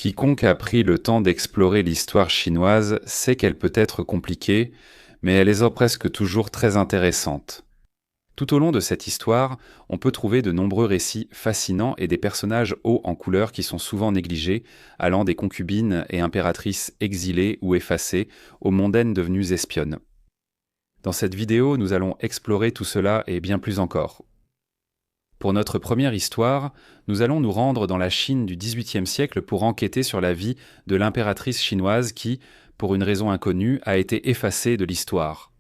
Quiconque a pris le temps d'explorer l'histoire chinoise sait qu'elle peut être compliquée, mais elle est presque toujours très intéressante. Tout au long de cette histoire, on peut trouver de nombreux récits fascinants et des personnages hauts en couleur qui sont souvent négligés, allant des concubines et impératrices exilées ou effacées aux mondaines devenues espionnes. Dans cette vidéo, nous allons explorer tout cela et bien plus encore. Pour notre première histoire, nous allons nous rendre dans la Chine du XVIIIe siècle pour enquêter sur la vie de l'impératrice chinoise qui, pour une raison inconnue, a été effacée de l'histoire.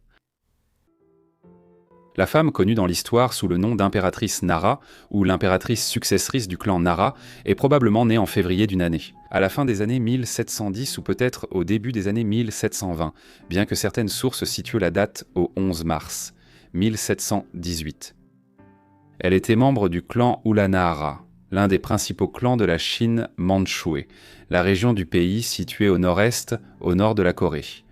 La femme connue dans l'histoire sous le nom d'impératrice Nara, ou l'impératrice successrice du clan Nara, est probablement née en février d'une année, à la fin des années 1710 ou peut-être au début des années 1720, bien que certaines sources situent la date au 11 mars 1718. Elle était membre du clan Ulanara, l'un des principaux clans de la Chine mandchoue, la région du pays située au nord-est, au nord de la Corée.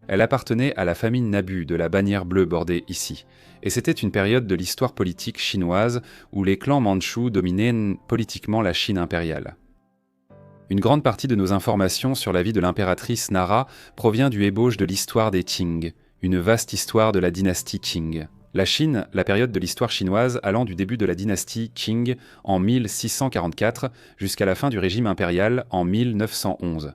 Elle appartenait à la famille Nabu de la bannière bleue bordée ici, et c'était une période de l'histoire politique chinoise où les clans mandchous dominaient politiquement la Chine impériale. Une grande partie de nos informations sur la vie de l'impératrice Nara provient du ébauche de l'histoire des Qing, une vaste histoire de la dynastie Qing. La Chine, la période de l'histoire chinoise allant du début de la dynastie Qing en 1644 jusqu'à la fin du régime impérial en 1911.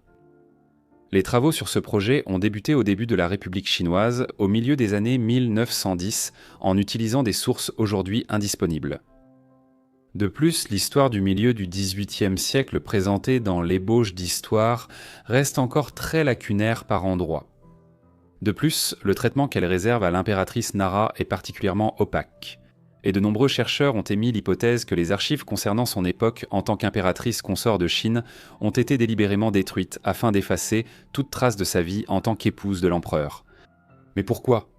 Les travaux sur ce projet ont débuté au début de la République chinoise, au milieu des années 1910, en utilisant des sources aujourd'hui indisponibles. De plus, l'histoire du milieu du XVIIIe siècle présentée dans l'ébauche d'histoire reste encore très lacunaire par endroits. De plus, le traitement qu'elle réserve à l'impératrice Nara est particulièrement opaque, et de nombreux chercheurs ont émis l'hypothèse que les archives concernant son époque en tant qu'impératrice consort de Chine ont été délibérément détruites afin d'effacer toute trace de sa vie en tant qu'épouse de l'empereur. Mais pourquoi ?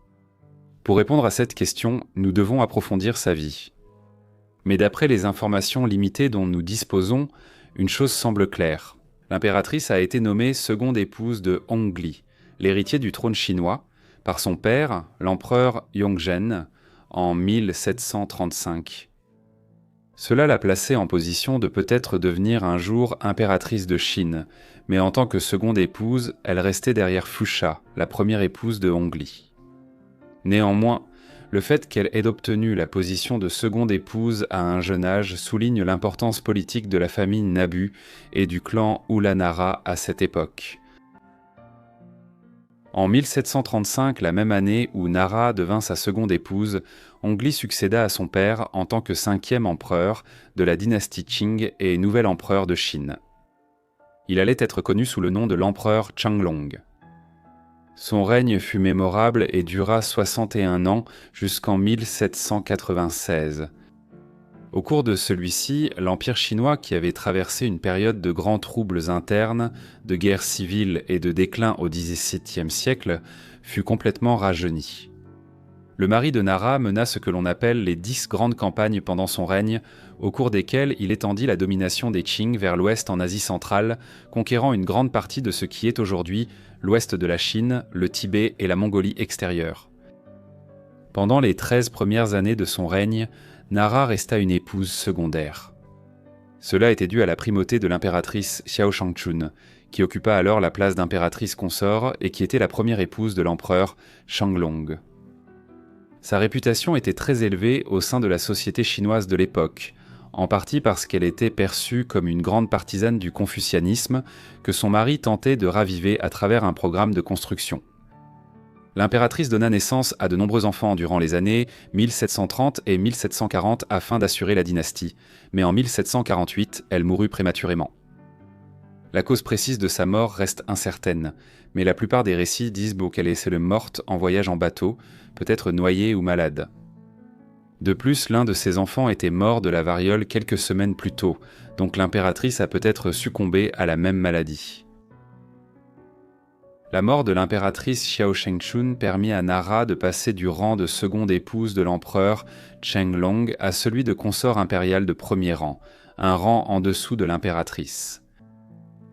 Pour répondre à cette question, nous devons approfondir sa vie. Mais d'après les informations limitées dont nous disposons, une chose semble claire. L'impératrice a été nommée seconde épouse de Hongli, l'héritier du trône chinois, par son père, l'empereur Yongzhen, en 1735. Cela l'a placée en position de peut-être devenir un jour impératrice de Chine, mais en tant que seconde épouse, elle restait derrière Fusha, la première épouse de Hongli. Néanmoins, le fait qu'elle ait obtenu la position de seconde épouse à un jeune âge souligne l'importance politique de la famille Nabu et du clan Ulanara à cette époque. En 1735, la même année où Nara devint sa seconde épouse, Hongli succéda à son père en tant que cinquième empereur de la dynastie Qing et nouvel empereur de Chine. Il allait être connu sous le nom de l'empereur Changlong. Son règne fut mémorable et dura 61 ans jusqu'en 1796. Au cours de celui-ci, l'Empire chinois, qui avait traversé une période de grands troubles internes, de guerres civiles et de déclin au XVIIe siècle, fut complètement rajeuni. Le mari de Nara mena ce que l'on appelle les 10 grandes campagnes pendant son règne, au cours desquelles il étendit la domination des Qing vers l'ouest en Asie centrale, conquérant une grande partie de ce qui est aujourd'hui l'ouest de la Chine, le Tibet et la Mongolie extérieure. Pendant les 13 premières années de son règne, Nara resta une épouse secondaire. Cela était dû à la primauté de l'impératrice Xiao Shangchun, qui occupa alors la place d'impératrice consort et qui était la première épouse de l'empereur Shanglong. Sa réputation était très élevée au sein de la société chinoise de l'époque, en partie parce qu'elle était perçue comme une grande partisane du confucianisme que son mari tentait de raviver à travers un programme de construction. L'impératrice donna naissance à de nombreux enfants durant les années 1730 et 1740 afin d'assurer la dynastie, mais en 1748, elle mourut prématurément. La cause précise de sa mort reste incertaine, mais la plupart des récits disent qu'elle est morte en voyage en bateau, peut-être noyée ou malade. De plus, l'un de ses enfants était mort de la variole quelques semaines plus tôt, donc l'impératrice a peut-être succombé à la même maladie. La mort de l'impératrice Xiao Shangchun permit à Nara de passer du rang de seconde épouse de l'empereur Chenglong à celui de consort impérial de premier rang, un rang en dessous de l'impératrice.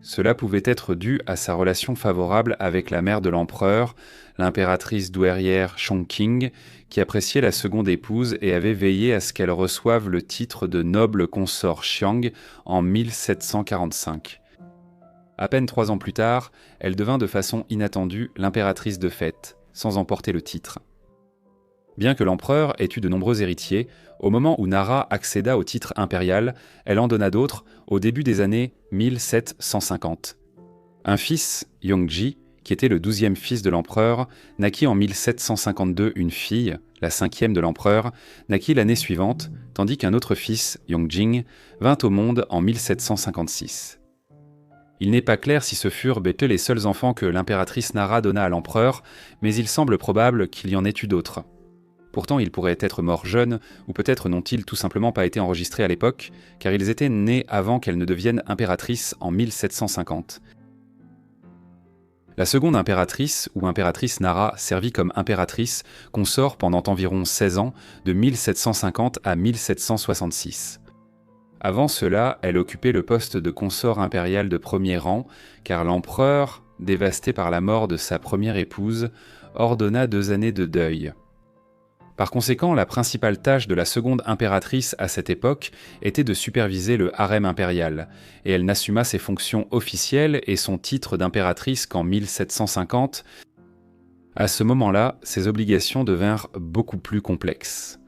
Cela pouvait être dû à sa relation favorable avec la mère de l'empereur, l'impératrice douairière Chongqing, qui appréciait la seconde épouse et avait veillé à ce qu'elle reçoive le titre de noble consort Xiang en 1745. À peine 3 ans plus tard, elle devint de façon inattendue l'impératrice de fait, sans emporter le titre. Bien que l'empereur ait eu de nombreux héritiers, au moment où Nara accéda au titre impérial, elle en donna d'autres au début des années 1750. Un fils, Yongji, qui était le 12e fils de l'empereur, naquit en 1752 une fille, la 5e de l'empereur, naquit l'année suivante, tandis qu'un autre fils, Yongjing, vint au monde en 1756. Il n'est pas clair si ce furent les seuls enfants que l'impératrice Nara donna à l'empereur, mais il semble probable qu'il y en ait eu d'autres. Pourtant, ils pourraient être morts jeunes, ou peut-être n'ont-ils tout simplement pas été enregistrés à l'époque, car ils étaient nés avant qu'elle ne devienne impératrice en 1750. La seconde impératrice, ou impératrice Nara, servit comme impératrice, consort pendant environ 16 ans, de 1750 à 1766. Avant cela, elle occupait le poste de consort impérial de premier rang, car l'empereur, dévasté par la mort de sa première épouse, ordonna 2 années de deuil. Par conséquent, la principale tâche de la seconde impératrice à cette époque était de superviser le harem impérial, et elle n'assuma ses fonctions officielles et son titre d'impératrice qu'en 1750. À ce moment-là, ses obligations devinrent beaucoup plus complexes.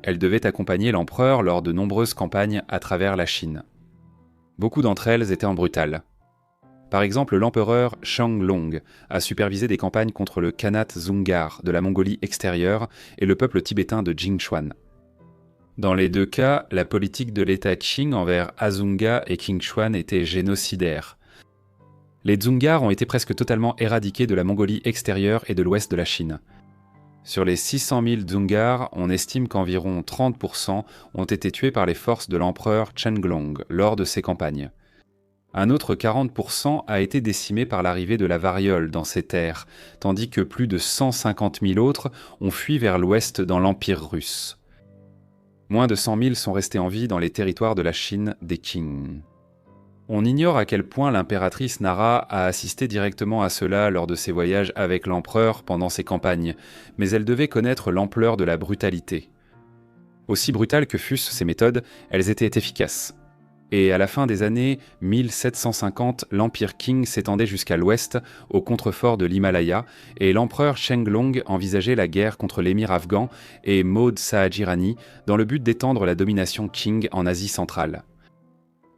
Elle devait accompagner l'empereur lors de nombreuses campagnes à travers la Chine. Beaucoup d'entre elles étaient en brutal. Par exemple, l'empereur Qianlong a supervisé des campagnes contre le Khanat Dzungar de la Mongolie extérieure et le peuple tibétain de Jingchuan. Dans les deux cas, la politique de l'État Qing envers Azunga et Qingchuan était génocidaire. Les Dzungars ont été presque totalement éradiqués de la Mongolie extérieure et de l'ouest de la Chine. Sur les 600 000 Dzungars, on estime qu'environ 30% ont été tués par les forces de l'empereur Qianlong lors de ces campagnes. Un autre 40% a été décimé par l'arrivée de la variole dans ces terres, tandis que plus de 150 000 autres ont fui vers l'ouest dans l'Empire russe. Moins de 100 000 sont restés en vie dans les territoires de la Chine des Qing. On ignore à quel point l'impératrice Nara a assisté directement à cela lors de ses voyages avec l'empereur pendant ses campagnes, mais elle devait connaître l'ampleur de la brutalité. Aussi brutales que fussent ces méthodes, elles étaient efficaces. Et à la fin des années 1750, l'Empire Qing s'étendait jusqu'à l'ouest, au contrefort de l'Himalaya, et l'empereur Qianlong envisageait la guerre contre l'émir afghan et Maud Sahajirani dans le but d'étendre la domination Qing en Asie centrale.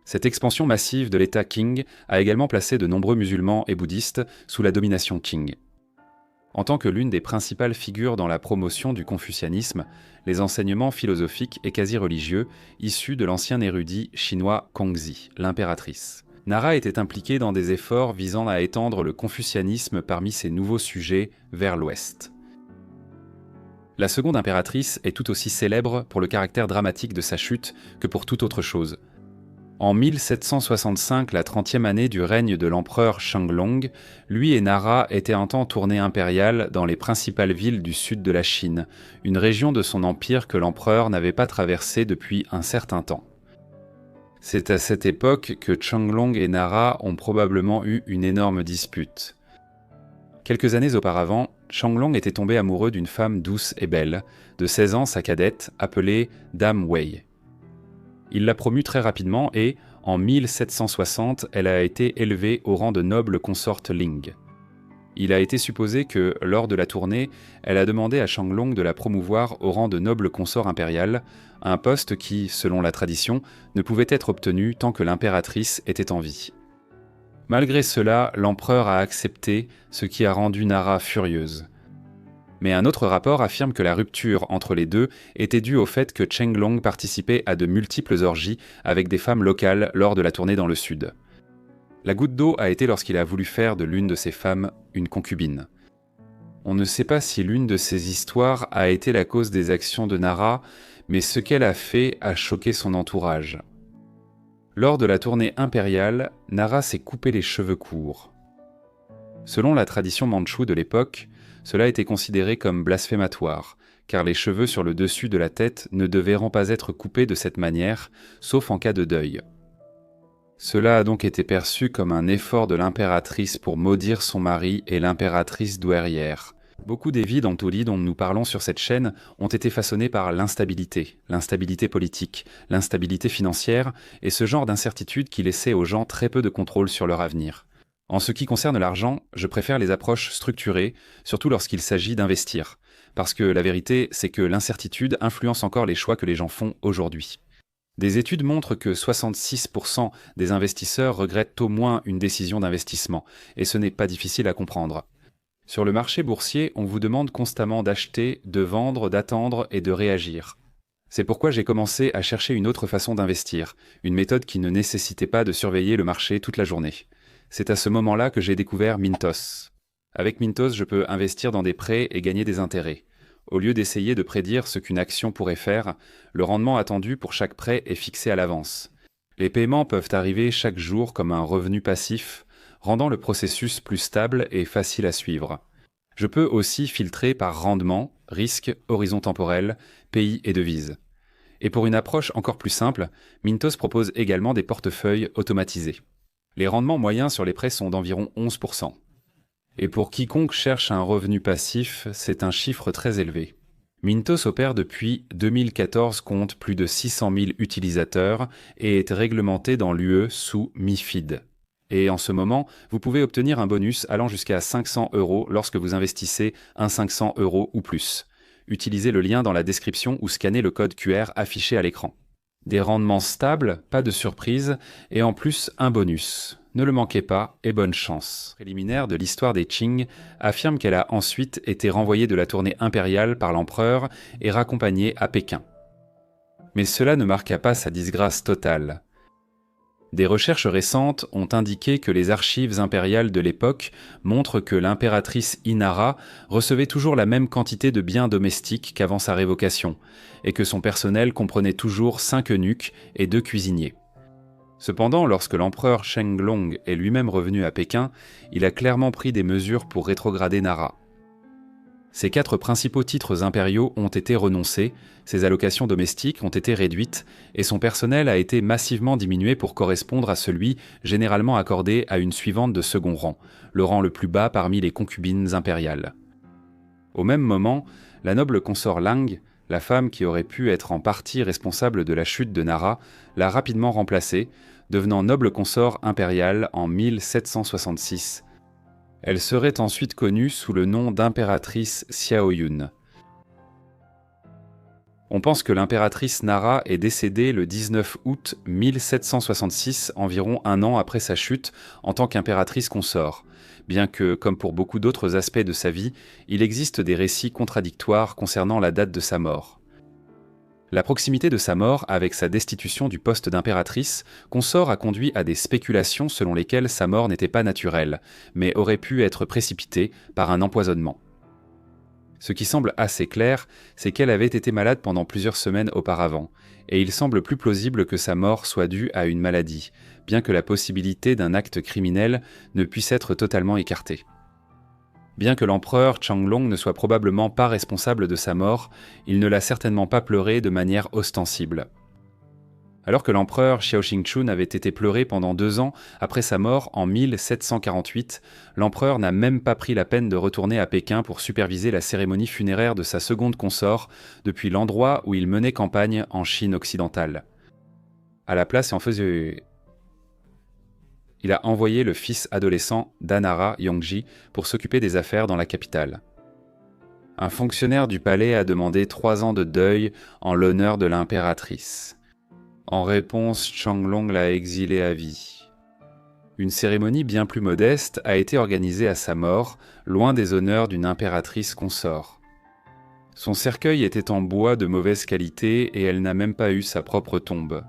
Cette expansion massive de l'État Qing a également placé de nombreux musulmans et bouddhistes sous la domination Qing. En tant que l'une des principales figures dans la promotion du confucianisme, les enseignements philosophiques et quasi-religieux issus de l'ancien érudit chinois Kongzi, l'impératrice. Nara était impliquée dans des efforts visant à étendre le confucianisme parmi ces nouveaux sujets vers l'ouest. La seconde impératrice est tout aussi célèbre pour le caractère dramatique de sa chute que pour toute autre chose. En 1765, la 30e année du règne de l'empereur Qianlong, lui et Nara étaient un temps tournée impériale dans les principales villes du sud de la Chine, une région de son empire que l'empereur n'avait pas traversée depuis un certain temps. C'est à cette époque que Qianlong et Nara ont probablement eu une énorme dispute. Quelques années auparavant, Qianlong était tombé amoureux d'une femme douce et belle, de 16 ans sa cadette, appelée Dame Wei. Il l'a promue très rapidement et, en 1760, elle a été élevée au rang de noble consorte Ling. Il a été supposé que, lors de la tournée, elle a demandé à Qianlong de la promouvoir au rang de noble consort impérial, un poste qui, selon la tradition, ne pouvait être obtenu tant que l'impératrice était en vie. Malgré cela, l'empereur a accepté, ce qui a rendu Nara furieuse. Mais un autre rapport affirme que la rupture entre les deux était due au fait que Qianlong participait à de multiples orgies avec des femmes locales lors de la tournée dans le sud. La goutte d'eau a été lorsqu'il a voulu faire de l'une de ces femmes une concubine. On ne sait pas si l'une de ces histoires a été la cause des actions de Nara, mais ce qu'elle a fait a choqué son entourage. Lors de la tournée impériale, Nara s'est coupé les cheveux courts. Selon la tradition mandchoue de l'époque, cela était considéré comme blasphématoire, car les cheveux sur le dessus de la tête ne devaient pas être coupés de cette manière, sauf en cas de deuil. Cela a donc été perçu comme un effort de l'impératrice pour maudire son mari et l'impératrice douairière. Beaucoup des vies d'Antoli dont nous parlons sur cette chaîne ont été façonnées par l'instabilité politique, l'instabilité financière et ce genre d'incertitude qui laissait aux gens très peu de contrôle sur leur avenir. En ce qui concerne l'argent, je préfère les approches structurées, surtout lorsqu'il s'agit d'investir, parce que la vérité, c'est que l'incertitude influence encore les choix que les gens font aujourd'hui. Des études montrent que 66% des investisseurs regrettent au moins une décision d'investissement, et ce n'est pas difficile à comprendre. Sur le marché boursier, on vous demande constamment d'acheter, de vendre, d'attendre et de réagir. C'est pourquoi j'ai commencé à chercher une autre façon d'investir, une méthode qui ne nécessitait pas de surveiller le marché toute la journée. C'est à ce moment-là que j'ai découvert Mintos. Avec Mintos, je peux investir dans des prêts et gagner des intérêts. Au lieu d'essayer de prédire ce qu'une action pourrait faire, le rendement attendu pour chaque prêt est fixé à l'avance. Les paiements peuvent arriver chaque jour comme un revenu passif, rendant le processus plus stable et facile à suivre. Je peux aussi filtrer par rendement, risque, horizon temporel, pays et devise. Et pour une approche encore plus simple, Mintos propose également des portefeuilles automatisés. Les rendements moyens sur les prêts sont d'environ 11%. Et pour quiconque cherche un revenu passif, c'est un chiffre très élevé. Mintos opère depuis 2014, compte plus de 600 000 utilisateurs et est réglementé dans l'UE sous MiFID. Et en ce moment, vous pouvez obtenir un bonus allant jusqu'à 500 € lorsque vous investissez un 500 € ou plus. Utilisez le lien dans la description ou scannez le code QR affiché à l'écran. Des rendements stables, pas de surprise, et en plus un bonus. Ne le manquez pas et bonne chance. Préliminaire de l'histoire des Qing affirme qu'elle a ensuite été renvoyée de la tournée impériale par l'empereur et raccompagnée à Pékin. Mais cela ne marqua pas sa disgrâce totale. Des recherches récentes ont indiqué que les archives impériales de l'époque montrent que l'impératrice Inara recevait toujours la même quantité de biens domestiques qu'avant sa révocation, et que son personnel comprenait toujours 5 eunuques et 2 cuisiniers. Cependant, lorsque l'empereur Shenglong est lui-même revenu à Pékin, il a clairement pris des mesures pour rétrograder Nara. Ses 4 principaux titres impériaux ont été renoncés, ses allocations domestiques ont été réduites et son personnel a été massivement diminué pour correspondre à celui généralement accordé à une suivante de second rang, le rang le plus bas parmi les concubines impériales. Au même moment, la noble consort Lang, la femme qui aurait pu être en partie responsable de la chute de Nara, l'a rapidement remplacée, devenant noble consort impériale en 1766. Elle serait ensuite connue sous le nom d'impératrice Xiaoyun. On pense que l'impératrice Nara est décédée le 19 août 1766, environ un an après sa chute, en tant qu'impératrice consort, bien que, comme pour beaucoup d'autres aspects de sa vie, il existe des récits contradictoires concernant la date de sa mort. La proximité de sa mort avec sa destitution du poste d'impératrice consort a conduit à des spéculations selon lesquelles sa mort n'était pas naturelle, mais aurait pu être précipitée par un empoisonnement. Ce qui semble assez clair, c'est qu'elle avait été malade pendant plusieurs semaines auparavant, et il semble plus plausible que sa mort soit due à une maladie, bien que la possibilité d'un acte criminel ne puisse être totalement écartée. Bien que l'empereur Changlong ne soit probablement pas responsable de sa mort, il ne l'a certainement pas pleuré de manière ostensible. Alors que l'empereur Xiao Qingchun avait été pleuré pendant 2 ans après sa mort en 1748, l'empereur n'a même pas pris la peine de retourner à Pékin pour superviser la cérémonie funéraire de sa seconde consort depuis l'endroit où il menait campagne en Chine occidentale. À la place, il a envoyé le fils adolescent d'Anara, Yongji, pour s'occuper des affaires dans la capitale. Un fonctionnaire du palais a demandé 3 ans de deuil en l'honneur de l'impératrice. En réponse, Changlong l'a exilé à vie. Une cérémonie bien plus modeste a été organisée à sa mort, loin des honneurs d'une impératrice consort. Son cercueil était en bois de mauvaise qualité et elle n'a même pas eu sa propre tombe.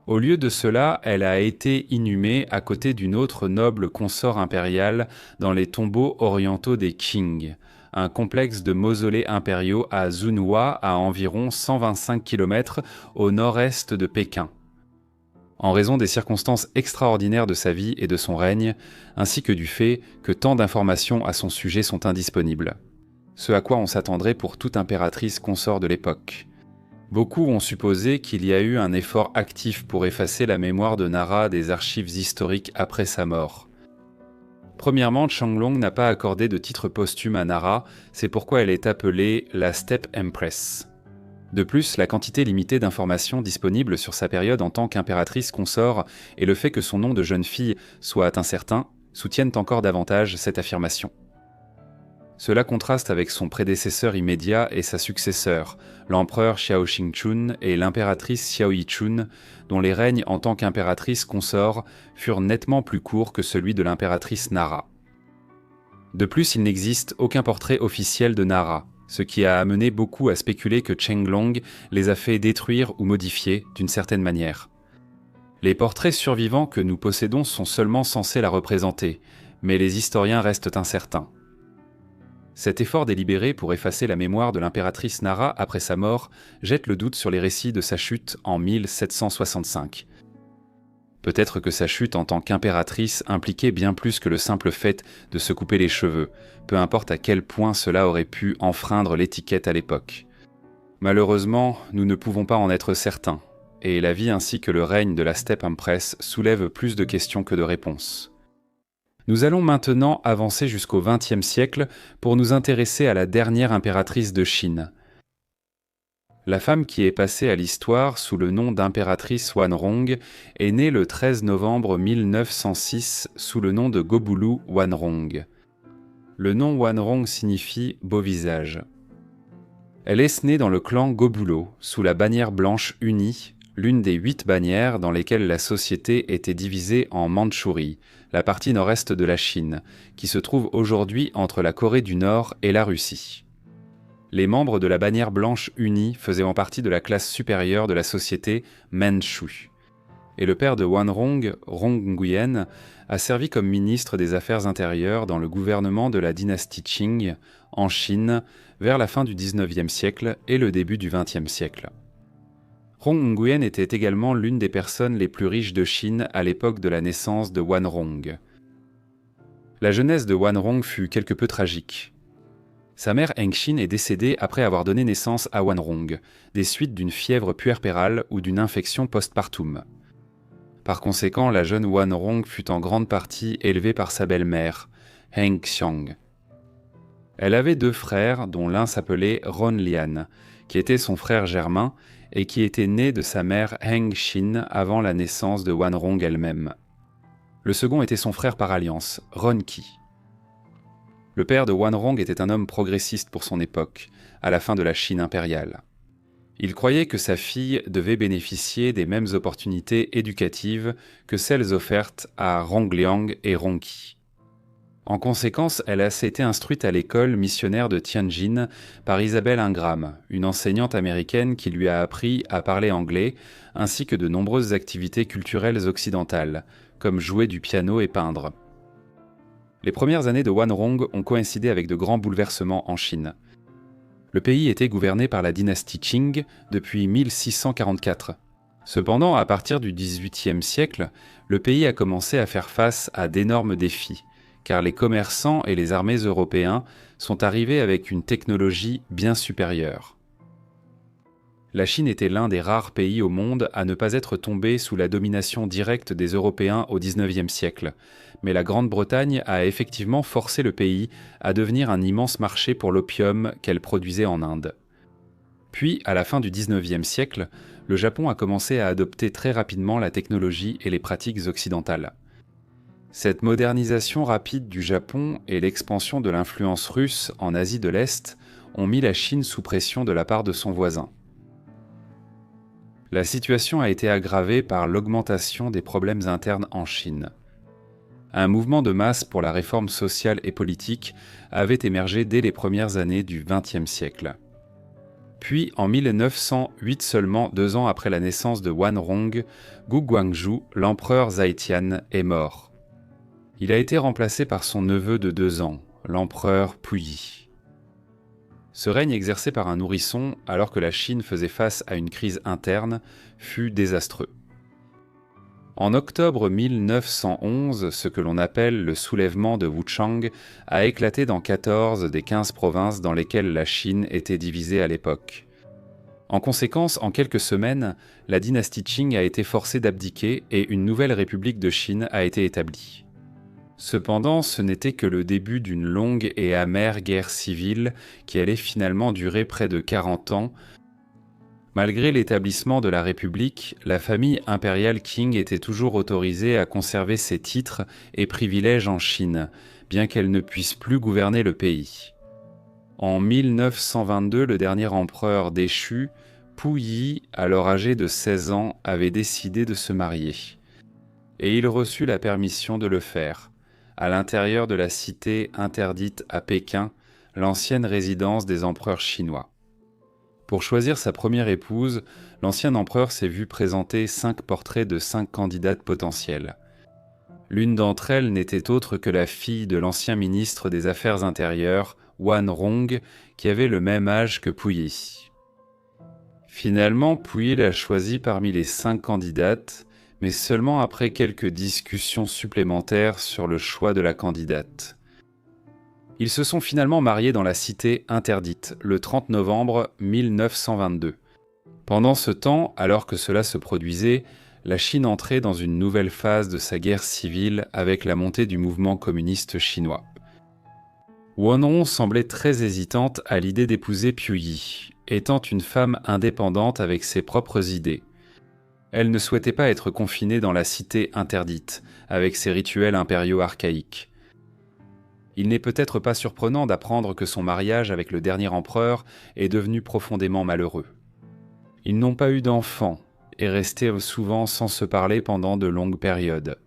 Au lieu de cela, elle a été inhumée à côté d'une autre noble consort impériale dans les tombeaux orientaux des Qing, un complexe de mausolées impériaux à Zunhua, à environ 125 km au nord-est de Pékin. En raison des circonstances extraordinaires de sa vie et de son règne, ainsi que du fait que tant d'informations à son sujet sont indisponibles. Ce à quoi on s'attendrait pour toute impératrice consort de l'époque. Beaucoup ont supposé qu'il y a eu un effort actif pour effacer la mémoire de Nara des archives historiques après sa mort. Premièrement, Qianlong n'a pas accordé de titre posthume à Nara, c'est pourquoi elle est appelée la Steppe Empress. De plus, la quantité limitée d'informations disponibles sur sa période en tant qu'impératrice consort et le fait que son nom de jeune fille soit incertain soutiennent encore davantage cette affirmation. Cela contraste avec son prédécesseur immédiat et sa successeur, l'empereur Xiao Qingchun et l'impératrice Xiao Yichun, dont les règnes en tant qu'impératrice consort furent nettement plus courts que celui de l'impératrice Nara. De plus, il n'existe aucun portrait officiel de Nara, ce qui a amené beaucoup à spéculer que Qianlong les a fait détruire ou modifier d'une certaine manière. Les portraits survivants que nous possédons sont seulement censés la représenter, mais les historiens restent incertains. Cet effort délibéré pour effacer la mémoire de l'impératrice Nara après sa mort jette le doute sur les récits de sa chute en 1765. Peut-être que sa chute en tant qu'impératrice impliquait bien plus que le simple fait de se couper les cheveux, peu importe à quel point cela aurait pu enfreindre l'étiquette à l'époque. Malheureusement, nous ne pouvons pas en être certains, et la vie ainsi que le règne de la Steppe Empress soulèvent plus de questions que de réponses. Nous allons maintenant avancer jusqu'au XXe siècle pour nous intéresser à la dernière impératrice de Chine. La femme qui est passée à l'histoire sous le nom d'impératrice Wanrong est née le 13 novembre 1906 sous le nom de Gobulu Wanrong. Le nom Wanrong signifie « beau visage ». Elle est née dans le clan Gobulo, sous la bannière blanche unie, l'une des 8 bannières dans lesquelles la société était divisée en Mandchourie, la partie nord-est de la Chine, qui se trouve aujourd'hui entre la Corée du Nord et la Russie. Les membres de la bannière blanche unie faisaient en partie de la classe supérieure de la société Manchu. Et le père de Wanrong, Rong Nguyen, a servi comme ministre des Affaires intérieures dans le gouvernement de la dynastie Qing, en Chine, vers la fin du XIXe siècle et le début du XXe siècle. Rong Nguyen était également l'une des personnes les plus riches de Chine à l'époque de la naissance de Wanrong. La jeunesse de Wanrong fut quelque peu tragique. Sa mère Hengxin est décédée après avoir donné naissance à Wanrong, des suites d'une fièvre puerpérale ou d'une infection postpartum. Par conséquent, la jeune Wanrong fut en grande partie élevée par sa belle-mère, Heng Xiang. Elle avait 2 frères, dont l'un s'appelait Ron Lian, qui était son frère germain et qui était né de sa mère Heng Xin avant la naissance de Wanrong elle-même. Le second était son frère par alliance, Ron Qi. Le père de Wanrong était un homme progressiste pour son époque, à la fin de la Chine impériale. Il croyait que sa fille devait bénéficier des mêmes opportunités éducatives que celles offertes à Rongliang et Rongqi. En conséquence, elle a été instruite à l'école missionnaire de Tianjin par Isabelle Ingram, une enseignante américaine qui lui a appris à parler anglais, ainsi que de nombreuses activités culturelles occidentales, comme jouer du piano et peindre. Les premières années de Wanrong ont coïncidé avec de grands bouleversements en Chine. Le pays était gouverné par la dynastie Qing depuis 1644. Cependant, à partir du XVIIIe siècle, le pays a commencé à faire face à d'énormes défis, car les commerçants et les armées européens sont arrivés avec une technologie bien supérieure. La Chine était l'un des rares pays au monde à ne pas être tombé sous la domination directe des Européens au XIXe siècle, mais la Grande-Bretagne a effectivement forcé le pays à devenir un immense marché pour l'opium qu'elle produisait en Inde. Puis, à la fin du XIXe siècle, le Japon a commencé à adopter très rapidement la technologie et les pratiques occidentales. Cette modernisation rapide du Japon et l'expansion de l'influence russe en Asie de l'Est ont mis la Chine sous pression de la part de son voisin. La situation a été aggravée par l'augmentation des problèmes internes en Chine. Un mouvement de masse pour la réforme sociale et politique avait émergé dès les premières années du XXe siècle. Puis, en 1908 seulement, 2 ans après la naissance de Wanrong, Gu Guangzhou, l'empereur Zaitian, est mort. Il a été remplacé par son neveu de 2 ans, l'empereur Puyi. Ce règne exercé par un nourrisson, alors que la Chine faisait face à une crise interne, fut désastreux. En octobre 1911, ce que l'on appelle le soulèvement de Wuchang a éclaté dans 14 des 15 provinces dans lesquelles la Chine était divisée à l'époque. En conséquence, en quelques semaines, la dynastie Qing a été forcée d'abdiquer et une nouvelle république de Chine a été établie. Cependant, ce n'était que le début d'une longue et amère guerre civile qui allait finalement durer près de 40 ans. Malgré l'établissement de la République, la famille impériale Qing était toujours autorisée à conserver ses titres et privilèges en Chine, bien qu'elle ne puisse plus gouverner le pays. En 1922, le dernier empereur déchu, Puyi, alors âgé de 16 ans, avait décidé de se marier. Et il reçut la permission de le faire, à l'intérieur de la cité interdite à Pékin, l'ancienne résidence des empereurs chinois. Pour choisir sa première épouse, l'ancien empereur s'est vu présenter 5 portraits de 5 candidates potentielles. L'une d'entre elles n'était autre que la fille de l'ancien ministre des Affaires intérieures, Wan Rong, qui avait le même âge que Puyi. Finalement, Puyi l'a choisie parmi les 5 candidates, mais seulement après quelques discussions supplémentaires sur le choix de la candidate. Ils se sont finalement mariés dans la cité interdite, le 30 novembre 1922. Pendant ce temps, alors que cela se produisait, la Chine entrait dans une nouvelle phase de sa guerre civile avec la montée du mouvement communiste chinois. Wanron semblait très hésitante à l'idée d'épouser Puyi, étant une femme indépendante avec ses propres idées. Elle ne souhaitait pas être confinée dans la cité interdite, avec ses rituels impériaux archaïques. Il n'est peut-être pas surprenant d'apprendre que son mariage avec le dernier empereur est devenu profondément malheureux. Ils n'ont pas eu d'enfants et restaient souvent sans se parler pendant de longues périodes.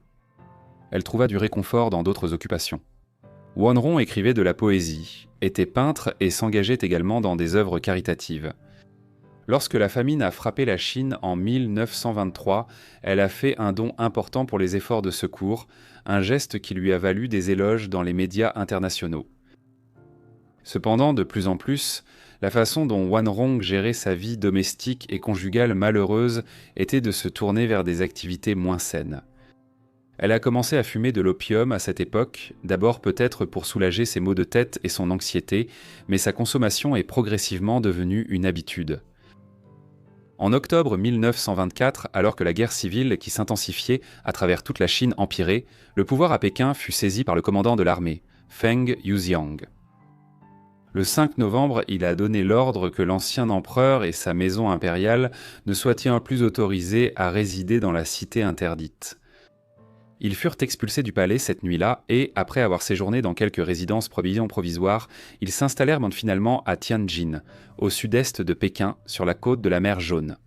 Elle trouva du réconfort dans d'autres occupations. Wanron écrivait de la poésie, était peintre et s'engageait également dans des œuvres caritatives. Lorsque la famine a frappé la Chine en 1923, elle a fait un don important pour les efforts de secours, un geste qui lui a valu des éloges dans les médias internationaux. Cependant, de plus en plus, la façon dont Wanron gérait sa vie domestique et conjugale malheureuse était de se tourner vers des activités moins saines. Elle a commencé à fumer de l'opium à cette époque, d'abord peut-être pour soulager ses maux de tête et son anxiété, mais sa consommation est progressivement devenue une habitude. En octobre 1924, alors que la guerre civile qui s'intensifiait à travers toute la Chine empirait, le pouvoir à Pékin fut saisi par le commandant de l'armée, Feng Yuxiang. Le 5 novembre, il a donné l'ordre que l'ancien empereur et sa maison impériale ne soient plus autorisés à résider dans la cité interdite. Ils furent expulsés du palais cette nuit-là et, après avoir séjourné dans quelques résidences provisoires, ils s'installèrent finalement à Tianjin, au sud-est de Pékin, sur la côte de la mer Jaune.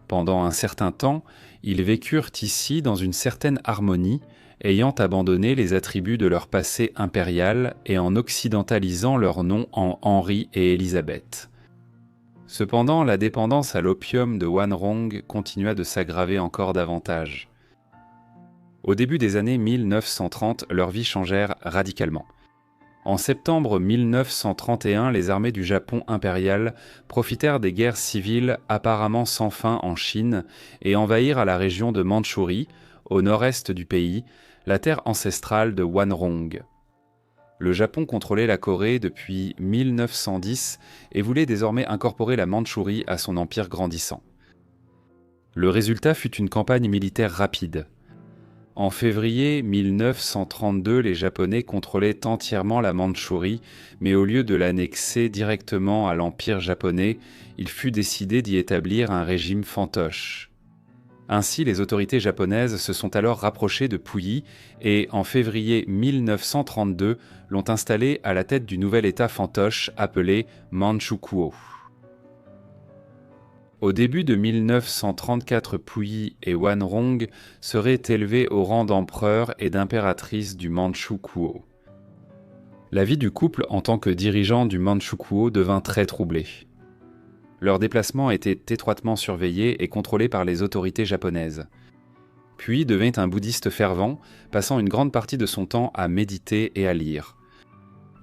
Pendant un certain temps, ils vécurent ici dans une certaine harmonie, ayant abandonné les attributs de leur passé impérial et en occidentalisant leurs noms en Henri et Élisabeth. Cependant, la dépendance à l'opium de Wanron continua de s'aggraver encore davantage. Au début des années 1930, leurs vies changèrent radicalement. En septembre 1931, les armées du Japon impérial profitèrent des guerres civiles apparemment sans fin en Chine et envahirent la région de Mandchourie, au nord-est du pays, la terre ancestrale de Wanron. Le Japon contrôlait la Corée depuis 1910 et voulait désormais incorporer la Mandchourie à son empire grandissant. Le résultat fut une campagne militaire rapide. En février 1932, les Japonais contrôlaient entièrement la Mandchourie, mais au lieu de l'annexer directement à l'Empire japonais, il fut décidé d'y établir un régime fantoche. Ainsi, les autorités japonaises se sont alors rapprochées de Puyi et, en février 1932, l'ont installé à la tête du nouvel État fantoche appelé Manchukuo. Au début de 1934, Puyi et Wanron seraient élevés au rang d'empereur et d'impératrice du Manchukuo. La vie du couple en tant que dirigeant du Manchukuo devint très troublée. Leurs déplacements étaient étroitement surveillés et contrôlés par les autorités japonaises. Puyi devint un bouddhiste fervent, passant une grande partie de son temps à méditer et à lire.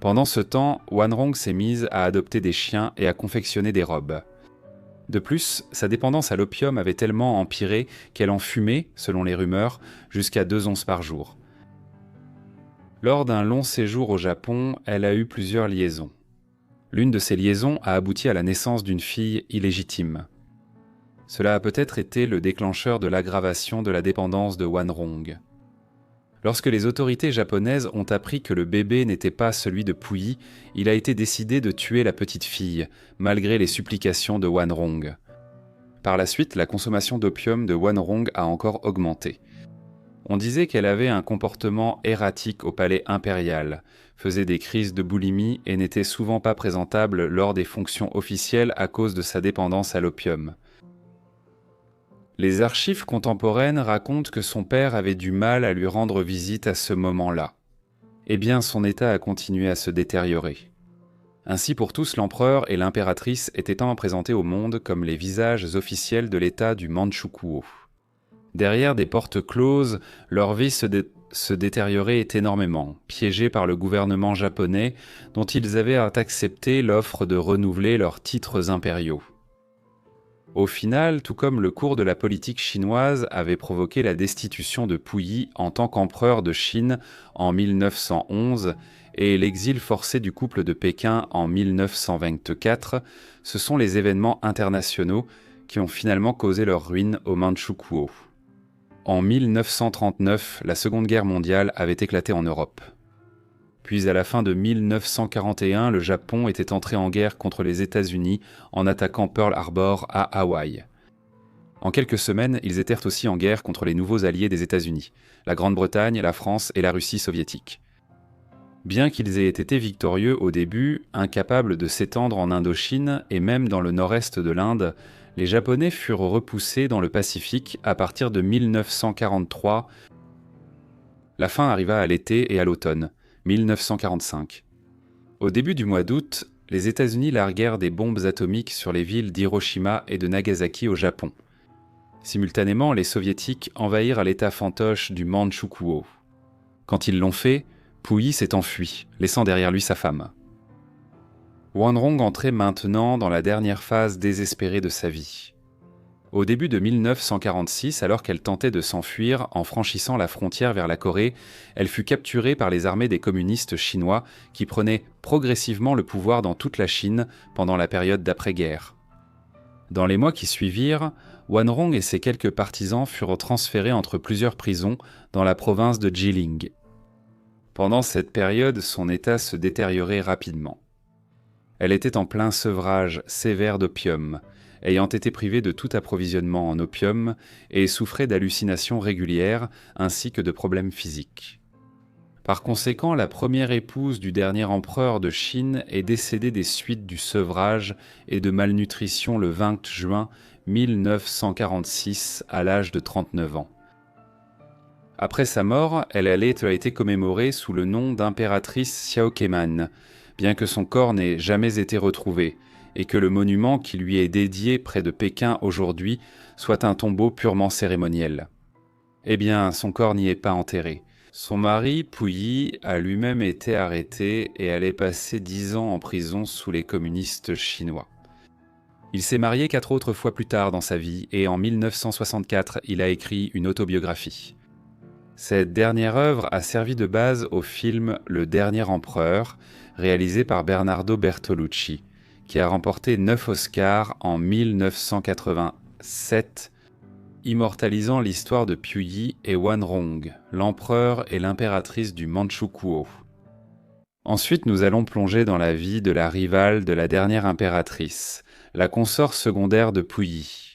Pendant ce temps, Wanron s'est mise à adopter des chiens et à confectionner des robes. De plus, sa dépendance à l'opium avait tellement empiré qu'elle en fumait, selon les rumeurs, jusqu'à 2 onces par jour. Lors d'un long séjour au Japon, elle a eu plusieurs liaisons. L'une de ces liaisons a abouti à la naissance d'une fille illégitime. Cela a peut-être été le déclencheur de l'aggravation de la dépendance de Wanron. Lorsque les autorités japonaises ont appris que le bébé n'était pas celui de Puyi, il a été décidé de tuer la petite fille, malgré les supplications de Wanrong. Par la suite, la consommation d'opium de Wanrong a encore augmenté. On disait qu'elle avait un comportement erratique au palais impérial, faisait des crises de boulimie et n'était souvent pas présentable lors des fonctions officielles à cause de sa dépendance à l'opium. Les archives contemporaines racontent que son père avait du mal à lui rendre visite à ce moment-là. Eh bien, son état a continué à se détériorer. Ainsi pour tous, l'empereur et l'impératrice étaient présentés au monde comme les visages officiels de l'état du Manchukuo. Derrière des portes closes, leur vie se détériorait énormément, piégés par le gouvernement japonais dont ils avaient accepté l'offre de renouveler leurs titres impériaux. Au final, tout comme le cours de la politique chinoise avait provoqué la destitution de Puyi en tant qu'empereur de Chine en 1911 et l'exil forcé du couple de Pékin en 1924, ce sont les événements internationaux qui ont finalement causé leur ruine au Manchukuo. En 1939, la Seconde Guerre mondiale avait éclaté en Europe. Puis à la fin de 1941, le Japon était entré en guerre contre les États-Unis en attaquant Pearl Harbor à Hawaï. En quelques semaines, ils étaient aussi en guerre contre les nouveaux alliés des États-Unis, la Grande-Bretagne, la France et la Russie soviétique. Bien qu'ils aient été victorieux au début, incapables de s'étendre en Indochine et même dans le nord-est de l'Inde, les Japonais furent repoussés dans le Pacifique à partir de 1943. La fin arriva à l'été et à l'automne, 1945. Au début du mois d'août, les États-Unis larguèrent des bombes atomiques sur les villes d'Hiroshima et de Nagasaki au Japon. Simultanément, les Soviétiques envahirent l'État fantoche du Manchukuo. Quand ils l'ont fait, Puyi s'est enfui, laissant derrière lui sa femme. Wanrong entrait maintenant dans la dernière phase désespérée de sa vie. Au début de 1946, alors qu'elle tentait de s'enfuir en franchissant la frontière vers la Corée, elle fut capturée par les armées des communistes chinois qui prenaient progressivement le pouvoir dans toute la Chine pendant la période d'après-guerre. Dans les mois qui suivirent, Wanrong et ses quelques partisans furent transférés entre plusieurs prisons dans la province de Jilin. Pendant cette période, son état se détériorait rapidement. Elle était en plein sevrage sévère d'opium, ayant été privée de tout approvisionnement en opium et souffrait d'hallucinations régulières ainsi que de problèmes physiques. Par conséquent, la première épouse du dernier empereur de Chine est décédée des suites du sevrage et de malnutrition le 20 juin 1946 à l'âge de 39 ans. Après sa mort, elle a été commémorée sous le nom d'impératrice Xiao Keman, bien que son corps n'ait jamais été retrouvé, et que le monument qui lui est dédié près de Pékin aujourd'hui soit un tombeau purement cérémoniel. Eh bien, son corps n'y est pas enterré. Son mari, Puyi, a lui-même été arrêté et allait passer 10 ans en prison sous les communistes chinois. Il s'est marié 4 autres fois plus tard dans sa vie et en 1964, il a écrit une autobiographie. Cette dernière œuvre a servi de base au film Le Dernier Empereur, réalisé par Bernardo Bertolucci, qui a remporté 9 Oscars en 1987, immortalisant l'histoire de Puyi et Wanrong, l'empereur et l'impératrice du Manchukuo. Ensuite, nous allons plonger dans la vie de la rivale de la dernière impératrice, la consort secondaire de Puyi.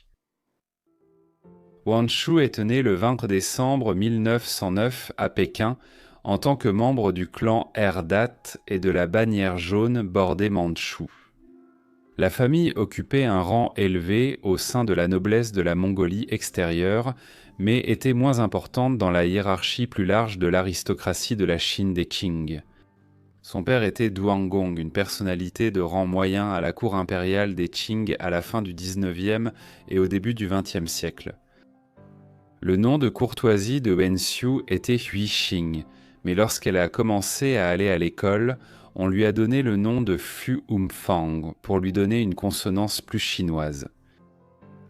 Wan Shu est né le 20 décembre 1909 à Pékin en tant que membre du clan Erdat et de la bannière jaune bordée mandchoue. La famille occupait un rang élevé au sein de la noblesse de la Mongolie extérieure, mais était moins importante dans la hiérarchie plus large de l'aristocratie de la Chine des Qing. Son père était Duangong, une personnalité de rang moyen à la cour impériale des Qing à la fin du XIXe et au début du XXe siècle. Le nom de courtoisie de Wen Xiu était Hui Xing, mais lorsqu'elle a commencé à aller à l'école, on lui a donné le nom de Fu Umfang pour lui donner une consonance plus chinoise.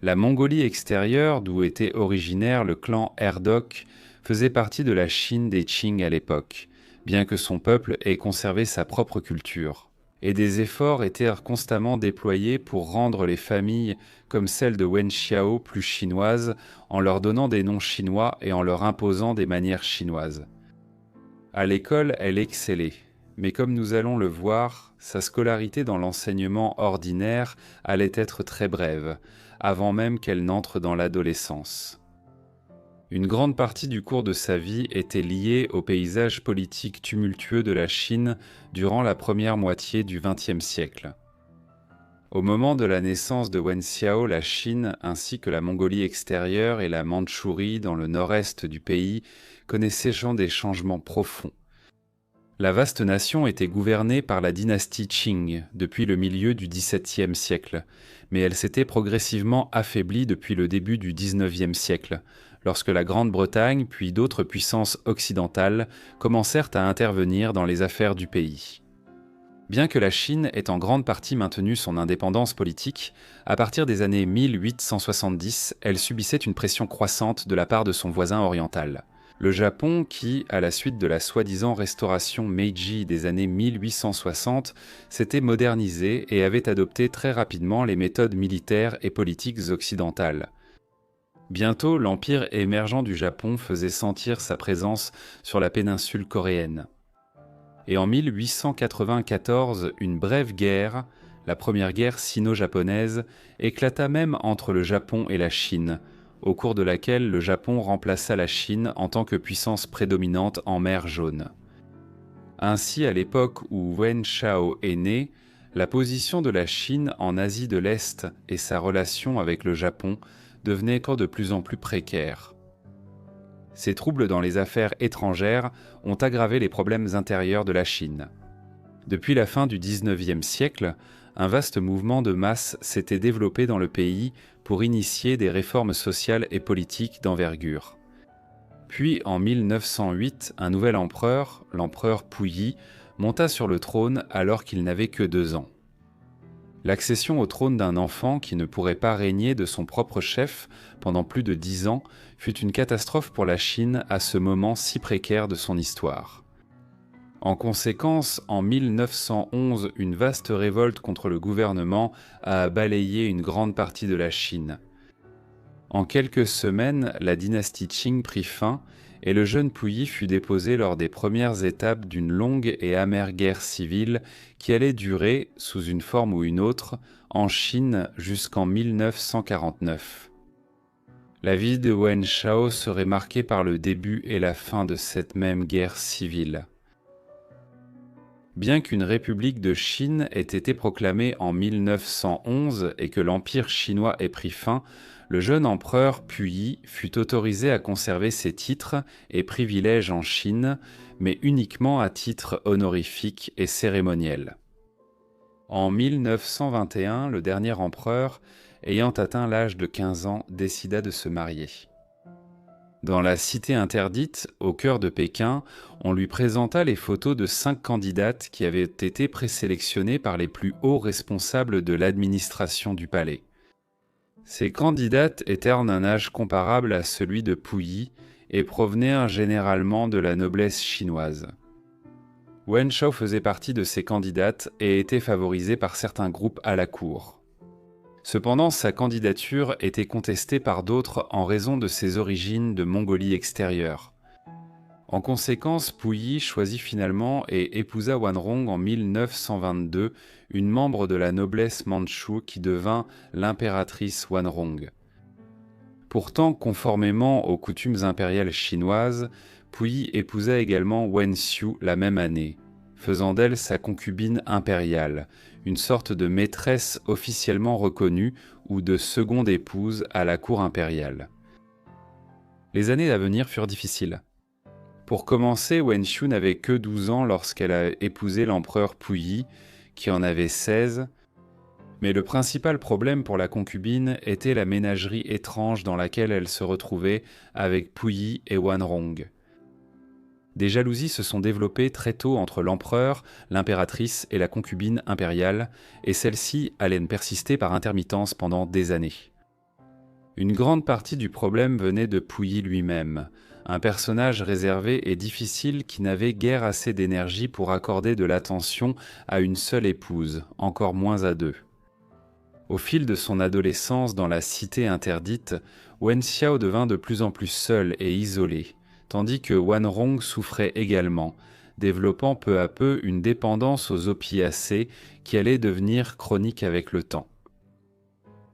La Mongolie extérieure, d'où était originaire le clan Erdok, faisait partie de la Chine des Qing à l'époque, bien que son peuple ait conservé sa propre culture. Et des efforts étaient constamment déployés pour rendre les familles comme celle de Wen Xiao plus chinoises, en leur donnant des noms chinois et en leur imposant des manières chinoises. À l'école, elle excellait, mais comme nous allons le voir, sa scolarité dans l'enseignement ordinaire allait être très brève, avant même qu'elle n'entre dans l'adolescence. Une grande partie du cours de sa vie était liée au paysage politique tumultueux de la Chine durant la première moitié du XXe siècle. Au moment de la naissance de Wen Xiao, la Chine, ainsi que la Mongolie extérieure et la Mandchourie dans le nord-est du pays, connaissaient des changements profonds. La vaste nation était gouvernée par la dynastie Qing depuis le milieu du XVIIe siècle, mais elle s'était progressivement affaiblie depuis le début du XIXe siècle, lorsque la Grande-Bretagne puis d'autres puissances occidentales commencèrent à intervenir dans les affaires du pays. Bien que la Chine ait en grande partie maintenu son indépendance politique, à partir des années 1870, elle subissait une pression croissante de la part de son voisin oriental. Le Japon qui, à la suite de la soi-disant restauration Meiji des années 1860, s'était modernisé et avait adopté très rapidement les méthodes militaires et politiques occidentales. Bientôt, l'empire émergent du Japon faisait sentir sa présence sur la péninsule coréenne. Et en 1894, une brève guerre, la première guerre sino-japonaise, éclata même entre le Japon et la Chine, au cours de laquelle le Japon remplaça la Chine en tant que puissance prédominante en mer Jaune. Ainsi, à l'époque où Wen Chao est né, la position de la Chine en Asie de l'Est et sa relation avec le Japon devenaient encore de plus en plus précaires. Ces troubles dans les affaires étrangères ont aggravé les problèmes intérieurs de la Chine. Depuis la fin du XIXe siècle, un vaste mouvement de masse s'était développé dans le pays pour initier des réformes sociales et politiques d'envergure. Puis, en 1908, un nouvel empereur, l'empereur Puyi, monta sur le trône alors qu'il n'avait que 2 ans. L'accession au trône d'un enfant qui ne pourrait pas régner de son propre chef pendant plus de 10 ans fut une catastrophe pour la Chine à ce moment si précaire de son histoire. En conséquence, en 1911, une vaste révolte contre le gouvernement a balayé une grande partie de la Chine. En quelques semaines, la dynastie Qing prit fin et le jeune Puyi fut déposé lors des premières étapes d'une longue et amère guerre civile qui allait durer, sous une forme ou une autre, en Chine jusqu'en 1949. La vie de Wen Chao serait marquée par le début et la fin de cette même guerre civile. Bien qu'une république de Chine ait été proclamée en 1911 et que l'empire chinois ait pris fin, le jeune empereur Puyi fut autorisé à conserver ses titres et privilèges en Chine, mais uniquement à titre honorifique et cérémoniel. En 1921, le dernier empereur, ayant atteint l'âge de 15 ans, décida de se marier. Dans la cité interdite, au cœur de Pékin, on lui présenta les photos de 5 candidates qui avaient été présélectionnées par les plus hauts responsables de l'administration du palais. Ces candidates étaient d'un âge comparable à celui de Puyi et provenaient généralement de la noblesse chinoise. Wen Chao faisait partie de ces candidates et était favorisé par certains groupes à la cour. Cependant, sa candidature était contestée par d'autres en raison de ses origines de Mongolie extérieure. En conséquence, Puyi choisit finalement et épousa Wanrong en 1922, une membre de la noblesse mandchoue qui devint l'impératrice Wanrong. Pourtant, conformément aux coutumes impériales chinoises, Puyi épousa également Wen Xiu la même année, faisant d'elle sa concubine impériale, une sorte de maîtresse officiellement reconnue ou de seconde épouse à la cour impériale. Les années à venir furent difficiles. Pour commencer, Wen Xiu n'avait que 12 ans lorsqu'elle a épousé l'empereur Puyi, qui en avait 16, mais le principal problème pour la concubine était la ménagerie étrange dans laquelle elle se retrouvait avec Puyi et Wanrong. Des jalousies se sont développées très tôt entre l'empereur, l'impératrice et la concubine impériale, et celle-ci allait persister par intermittence pendant des années. Une grande partie du problème venait de Puyi lui-même, un personnage réservé et difficile qui n'avait guère assez d'énergie pour accorder de l'attention à une seule épouse, encore moins à 2. Au fil de son adolescence dans la cité interdite, Wen Xiao devint de plus en plus seul et isolé, tandis que Wanrong souffrait également, développant peu à peu une dépendance aux opiacés qui allait devenir chronique avec le temps.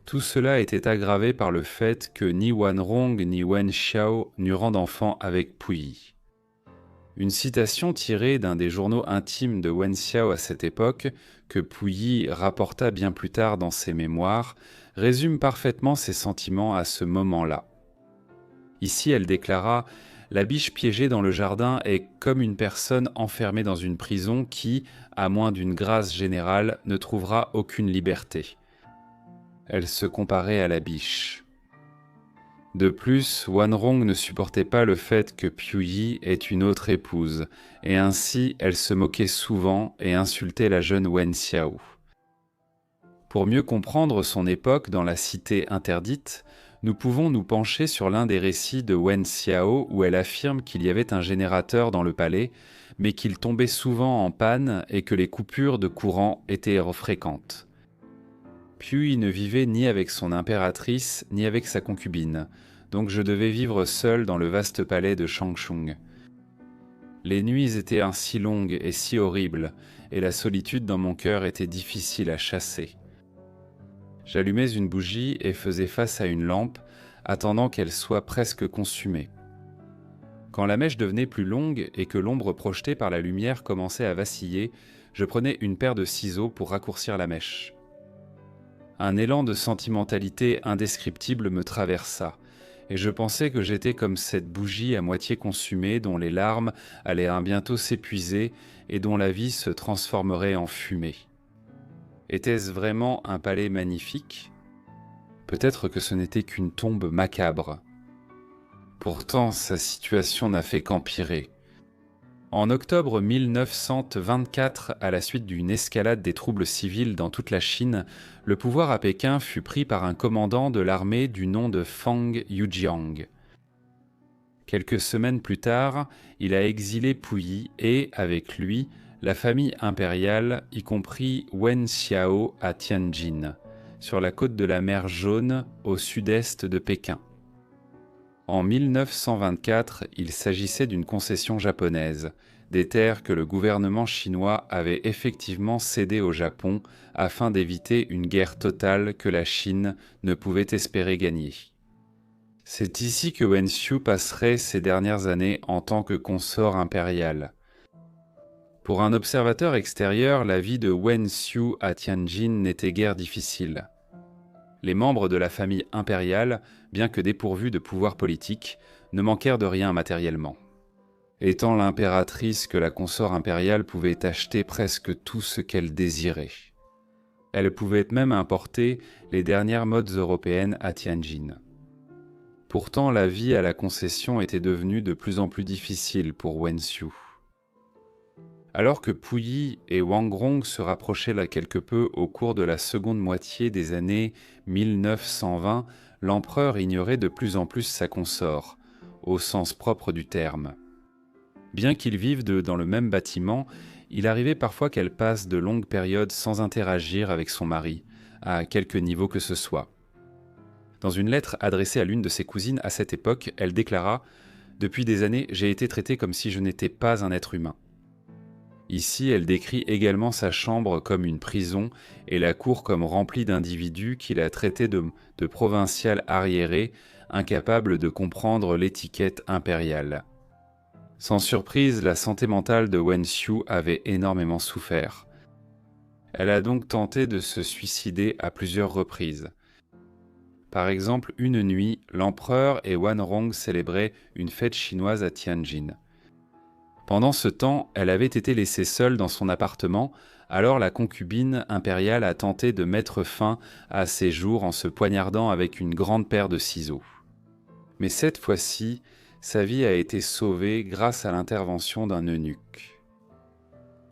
Tout cela était aggravé par le fait que ni Wanrong ni Wen Xiao n'eurent d'enfant avec Puyi. Une citation tirée d'un des journaux intimes de Wen Xiao à cette époque, que Puyi rapporta bien plus tard dans ses mémoires, résume parfaitement ses sentiments à ce moment-là. Ici, elle déclara « La biche piégée dans le jardin est comme une personne enfermée dans une prison qui, à moins d'une grâce générale, ne trouvera aucune liberté. » Elle se comparait à la biche. De plus, Wanrong ne supportait pas le fait que Puyi ait une autre épouse, et ainsi elle se moquait souvent et insultait la jeune Wen Xiao. Pour mieux comprendre son époque dans la cité interdite, nous pouvons nous pencher sur l'un des récits de Wen Xiao où elle affirme qu'il y avait un générateur dans le palais, mais qu'il tombait souvent en panne et que les coupures de courant étaient fréquentes. Puyi ne vivait ni avec son impératrice ni avec sa concubine, donc je devais vivre seul dans le vaste palais de Shangshung. Les nuits étaient ainsi longues et si horribles, et la solitude dans mon cœur était difficile à chasser. J'allumais une bougie et faisais face à une lampe, attendant qu'elle soit presque consumée. Quand la mèche devenait plus longue et que l'ombre projetée par la lumière commençait à vaciller, je prenais une paire de ciseaux pour raccourcir la mèche. Un élan de sentimentalité indescriptible me traversa, et je pensais que j'étais comme cette bougie à moitié consumée dont les larmes allaient bientôt s'épuiser et dont la vie se transformerait en fumée. Était-ce vraiment un palais magnifique ? Peut-être que ce n'était qu'une tombe macabre. Pourtant, sa situation n'a fait qu'empirer. En octobre 1924, à la suite d'une escalade des troubles civils dans toute la Chine, le pouvoir à Pékin fut pris par un commandant de l'armée du nom de Fang Yujiang. Quelques semaines plus tard, il a exilé Puyi et, avec lui, la famille impériale, y compris Wen Xiao à Tianjin, sur la côte de la mer Jaune au sud-est de Pékin. En 1924, il s'agissait d'une concession japonaise, des terres que le gouvernement chinois avait effectivement cédées au Japon afin d'éviter une guerre totale que la Chine ne pouvait espérer gagner. C'est ici que Wen Xiu passerait ses dernières années en tant que consort impérial. Pour un observateur extérieur, la vie de Wen Xiu à Tianjin n'était guère difficile. Les membres de la famille impériale, bien que dépourvus de pouvoir politique, ne manquèrent de rien matériellement. Étant l'impératrice que la consort impériale pouvait acheter presque tout ce qu'elle désirait. Elle pouvait même importer les dernières modes européennes à Tianjin. Pourtant, la vie à la concession était devenue de plus en plus difficile pour Wen Xiu. Alors que Puyi et Wanrong se rapprochaient là quelque peu au cours de la seconde moitié des années 1920, l'empereur ignorait de plus en plus sa consort, au sens propre du terme. Bien qu'ils vivent dans le même bâtiment, il arrivait parfois qu'elle passe de longues périodes sans interagir avec son mari, à quelque niveau que ce soit. Dans une lettre adressée à l'une de ses cousines à cette époque, elle déclara « Depuis des années, j'ai été traitée comme si je n'étais pas un être humain. » Ici, elle décrit également sa chambre comme une prison et la cour comme remplie d'individus qui la traitaient de provinciale arriérée, incapable de comprendre l'étiquette impériale. Sans surprise, la santé mentale de Wen Xiu avait énormément souffert. Elle a donc tenté de se suicider à plusieurs reprises. Par exemple, une nuit, l'empereur et Wanrong célébraient une fête chinoise à Tianjin. Pendant ce temps, elle avait été laissée seule dans son appartement, alors la concubine impériale a tenté de mettre fin à ses jours en se poignardant avec une grande paire de ciseaux. Mais cette fois-ci, sa vie a été sauvée grâce à l'intervention d'un eunuque.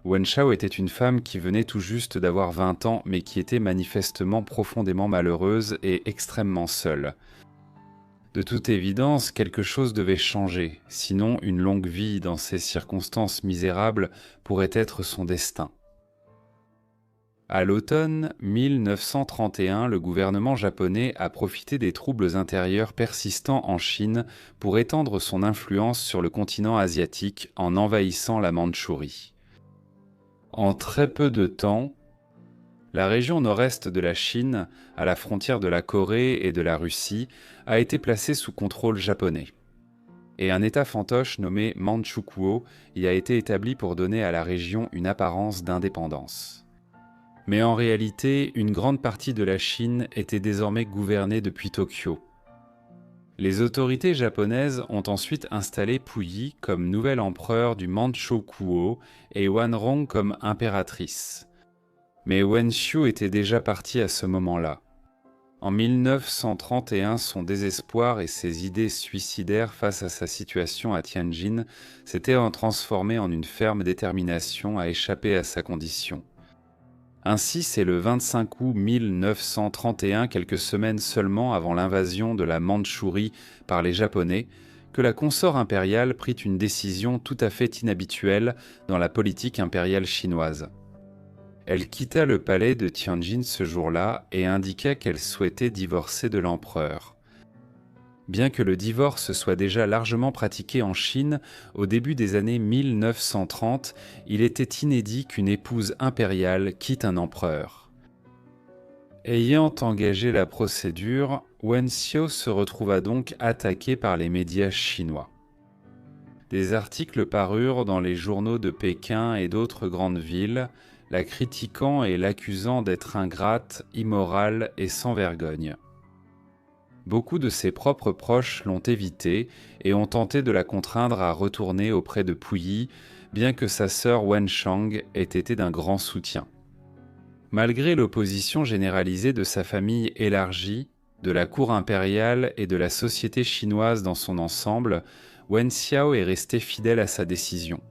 Wen Xiao était une femme qui venait tout juste d'avoir 20 ans, mais qui était manifestement profondément malheureuse et extrêmement seule. De toute évidence, quelque chose devait changer, sinon une longue vie dans ces circonstances misérables pourrait être son destin. À l'automne 1931, le gouvernement japonais a profité des troubles intérieurs persistants en Chine pour étendre son influence sur le continent asiatique en envahissant la Mandchourie. En très peu de temps, la région nord-est de la Chine, à la frontière de la Corée et de la Russie, a été placée sous contrôle japonais. Et un État fantoche nommé Manchukuo y a été établi pour donner à la région une apparence d'indépendance. Mais en réalité, une grande partie de la Chine était désormais gouvernée depuis Tokyo. Les autorités japonaises ont ensuite installé Puyi comme nouvel empereur du Manchukuo et Wanrong comme impératrice. Mais Wen Xiu était déjà parti à ce moment-là. En 1931, son désespoir et ses idées suicidaires face à sa situation à Tianjin s'étaient transformés en une ferme détermination à échapper à sa condition. Ainsi, c'est le 25 août 1931, quelques semaines seulement avant l'invasion de la Mandchourie par les Japonais, que la consort impériale prit une décision tout à fait inhabituelle dans la politique impériale chinoise. Elle quitta le palais de Tianjin ce jour-là et indiqua qu'elle souhaitait divorcer de l'empereur. Bien que le divorce soit déjà largement pratiqué en Chine, au début des années 1930, il était inédit qu'une épouse impériale quitte un empereur. Ayant engagé la procédure, Wen Xiu se retrouva donc attaqué par les médias chinois. Des articles parurent dans les journaux de Pékin et d'autres grandes villes, la critiquant et l'accusant d'être ingrate, immorale et sans vergogne. Beaucoup de ses propres proches l'ont évitée et ont tenté de la contraindre à retourner auprès de Puyi, bien que sa sœur Wenshang ait été d'un grand soutien. Malgré l'opposition généralisée de sa famille élargie, de la cour impériale et de la société chinoise dans son ensemble, Wen Xiao est resté fidèle à sa décision.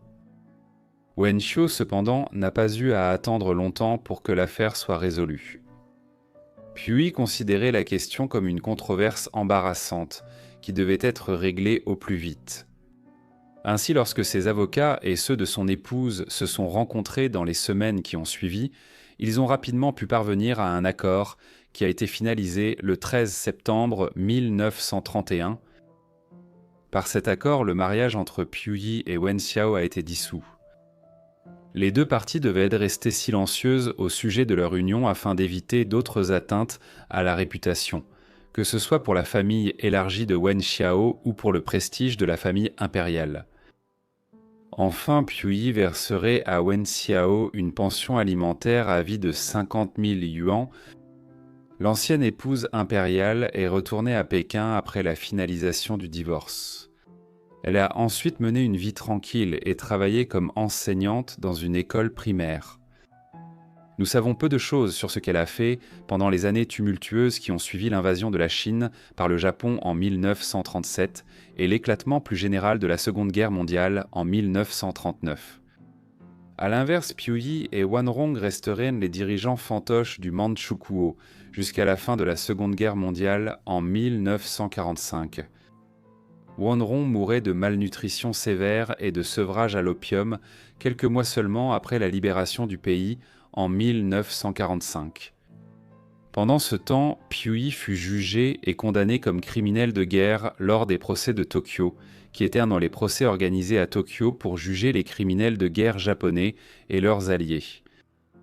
Wen Xiu, cependant, n'a pas eu à attendre longtemps pour que l'affaire soit résolue. Puyi considérait la question comme une controverse embarrassante, qui devait être réglée au plus vite. Ainsi, lorsque ses avocats et ceux de son épouse se sont rencontrés dans les semaines qui ont suivi, ils ont rapidement pu parvenir à un accord qui a été finalisé le 13 septembre 1931. Par cet accord, le mariage entre Puyi et Wen Xiao a été dissous. Les deux parties devaient rester silencieuses au sujet de leur union afin d'éviter d'autres atteintes à la réputation, que ce soit pour la famille élargie de Wen Xiao ou pour le prestige de la famille impériale. Enfin, Puyi verserait à Wen Xiao une pension alimentaire à vie de 50 000 yuans. L'ancienne épouse impériale est retournée à Pékin après la finalisation du divorce. Elle a ensuite mené une vie tranquille et travaillé comme enseignante dans une école primaire. Nous savons peu de choses sur ce qu'elle a fait pendant les années tumultueuses qui ont suivi l'invasion de la Chine par le Japon en 1937 et l'éclatement plus général de la Seconde Guerre mondiale en 1939. A l'inverse, Puyi et Wanrong resteraient les dirigeants fantoches du Manchukuo jusqu'à la fin de la Seconde Guerre mondiale en 1945. Wanrong mourait de malnutrition sévère et de sevrage à l'opium quelques mois seulement après la libération du pays en 1945. Pendant ce temps, Puyi fut jugé et condamné comme criminel de guerre lors des procès de Tokyo, qui étaient dans les procès organisés à Tokyo pour juger les criminels de guerre japonais et leurs alliés.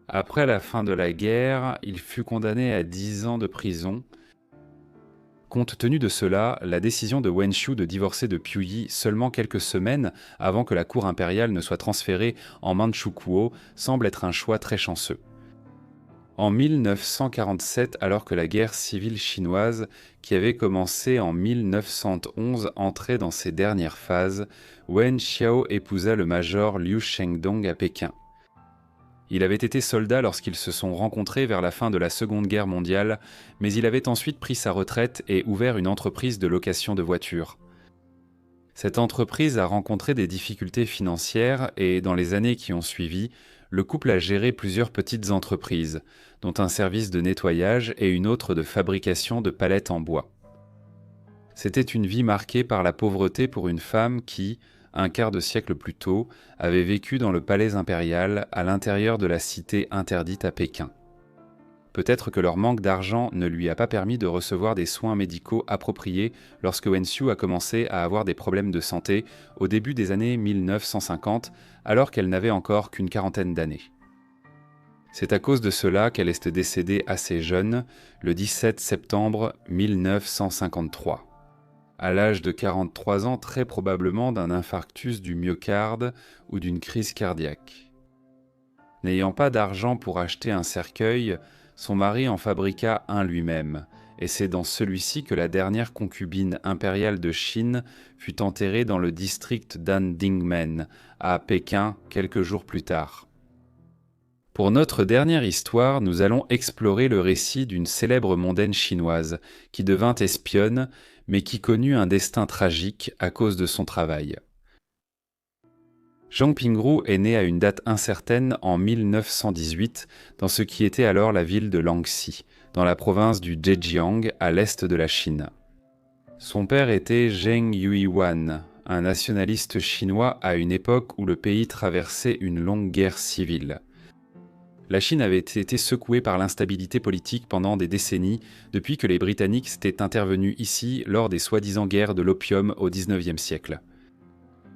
Après la fin de la guerre, il fut condamné à 10 ans de prison. Compte tenu de cela, la décision de Wen Xiu de divorcer de Puyi seulement quelques semaines avant que la cour impériale ne soit transférée en Manchukuo semble être un choix très chanceux. En 1947, alors que la guerre civile chinoise, qui avait commencé en 1911, entrait dans ses dernières phases, Wen Xiao épousa le major Liu Shengdong à Pékin. Il avait été soldat lorsqu'ils se sont rencontrés vers la fin de la Seconde Guerre mondiale, mais il avait ensuite pris sa retraite et ouvert une entreprise de location de voitures. Cette entreprise a rencontré des difficultés financières et, dans les années qui ont suivi, le couple a géré plusieurs petites entreprises, dont un service de nettoyage et une autre de fabrication de palettes en bois. C'était une vie marquée par la pauvreté pour une femme qui, un quart de siècle plus tôt, avait vécu dans le palais impérial à l'intérieur de la cité interdite à Pékin. Peut-être que leur manque d'argent ne lui a pas permis de recevoir des soins médicaux appropriés lorsque Wen Xiu a commencé à avoir des problèmes de santé au début des années 1950, alors qu'elle n'avait encore qu'une quarantaine d'années. C'est à cause de cela qu'elle est décédée assez jeune, le 17 septembre 1953. À l'âge de 43 ans, très probablement d'un infarctus du myocarde ou d'une crise cardiaque. N'ayant pas d'argent pour acheter un cercueil, son mari en fabriqua un lui-même, et c'est dans celui-ci que la dernière concubine impériale de Chine fut enterrée dans le district d'Andingmen, à Pékin, quelques jours plus tard. Pour notre dernière histoire, nous allons explorer le récit d'une célèbre mondaine chinoise qui devint espionne, mais qui connut un destin tragique à cause de son travail. Zhang Pingru est né à une date incertaine en 1918 dans ce qui était alors la ville de Lanxi, dans la province du Zhejiang à l'est de la Chine. Son père était Zheng Yuiwan, un nationaliste chinois à une époque où le pays traversait une longue guerre civile. La Chine avait été secouée par l'instabilité politique pendant des décennies depuis que les Britanniques étaient intervenus ici lors des soi-disant guerres de l'opium au XIXe siècle.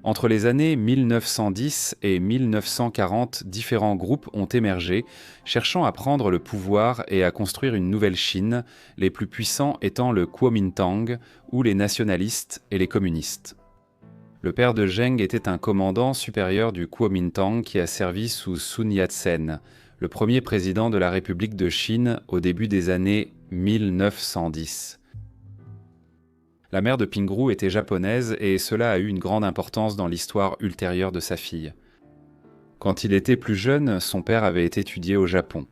Entre les années 1910 et 1940, différents groupes ont émergé, cherchant à prendre le pouvoir et à construire une nouvelle Chine, les plus puissants étant le Kuomintang, ou les nationalistes et les communistes. Le père de Zheng était un commandant supérieur du Kuomintang qui a servi sous Sun Yat-sen, le premier président de la République de Chine au début des années 1910. La mère de Pingru était japonaise et cela a eu une grande importance dans l'histoire ultérieure de sa fille. Quand il était plus jeune, son père avait étudié au Japon.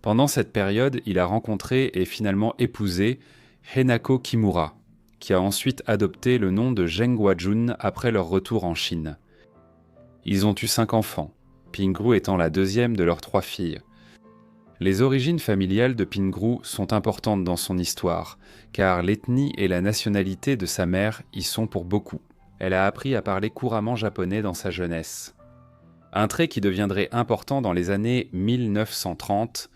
Pendant cette période, il a rencontré et finalement épousé Henako Kimura, qui a ensuite adopté le nom de Zheng Huajun après leur retour en Chine. Ils ont eu 5 enfants, Pingru étant la deuxième de leurs 3 filles. Les origines familiales de Pingru sont importantes dans son histoire, car l'ethnie et la nationalité de sa mère y sont pour beaucoup. Elle a appris à parler couramment japonais dans sa jeunesse. Un trait qui deviendrait important dans les années 1930.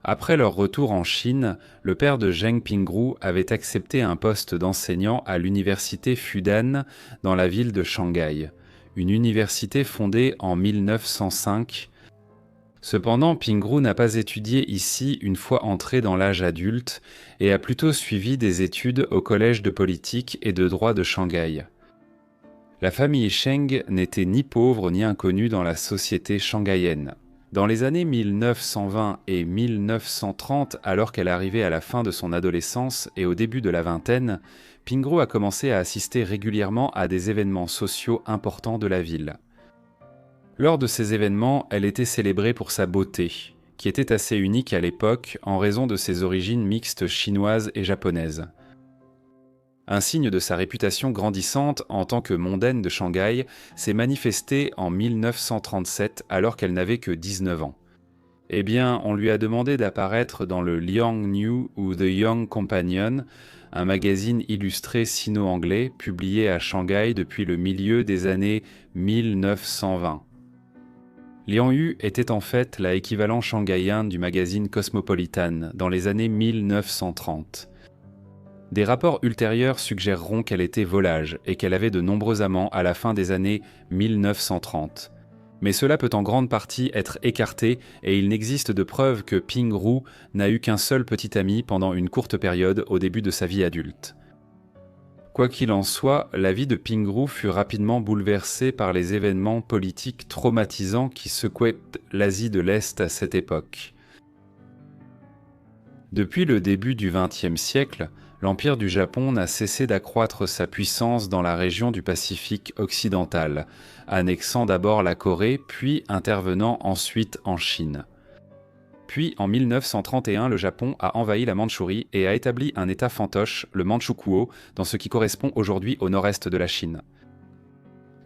Après leur retour en Chine, le père de Zheng Pingru avait accepté un poste d'enseignant à l'université Fudan dans la ville de Shanghai, une université fondée en 1905. Cependant, Pingru n'a pas étudié ici une fois entré dans l'âge adulte et a plutôt suivi des études au collège de politique et de droit de Shanghai. La famille Zheng n'était ni pauvre ni inconnue dans la société shanghaïenne. Dans les années 1920 et 1930, alors qu'elle arrivait à la fin de son adolescence et au début de la vingtaine, Pingru a commencé à assister régulièrement à des événements sociaux importants de la ville. Lors de ces événements, elle était célébrée pour sa beauté, qui était assez unique à l'époque en raison de ses origines mixtes chinoises et japonaises. Un signe de sa réputation grandissante en tant que mondaine de Shanghai s'est manifesté en 1937 alors qu'elle n'avait que 19 ans. Eh bien, on lui a demandé d'apparaître dans le Liang New ou The Young Companion, un magazine illustré sino-anglais publié à Shanghai depuis le milieu des années 1920. Liang Yu était en fait la équivalent shanghaïen du magazine Cosmopolitan dans les années 1930. Des rapports ultérieurs suggéreront qu'elle était volage et qu'elle avait de nombreux amants à la fin des années 1930. Mais cela peut en grande partie être écarté et il n'existe de preuve que Pingru n'a eu qu'un seul petit ami pendant une courte période au début de sa vie adulte. Quoi qu'il en soit, la vie de Pingru fut rapidement bouleversée par les événements politiques traumatisants qui secouaient l'Asie de l'Est à cette époque. Depuis le début du XXe siècle, l'Empire du Japon n'a cessé d'accroître sa puissance dans la région du Pacifique occidental, annexant d'abord la Corée, puis intervenant ensuite en Chine. Puis, en 1931, le Japon a envahi la Mandchourie et a établi un État fantoche, le Mandchoukuo, dans ce qui correspond aujourd'hui au nord-est de la Chine.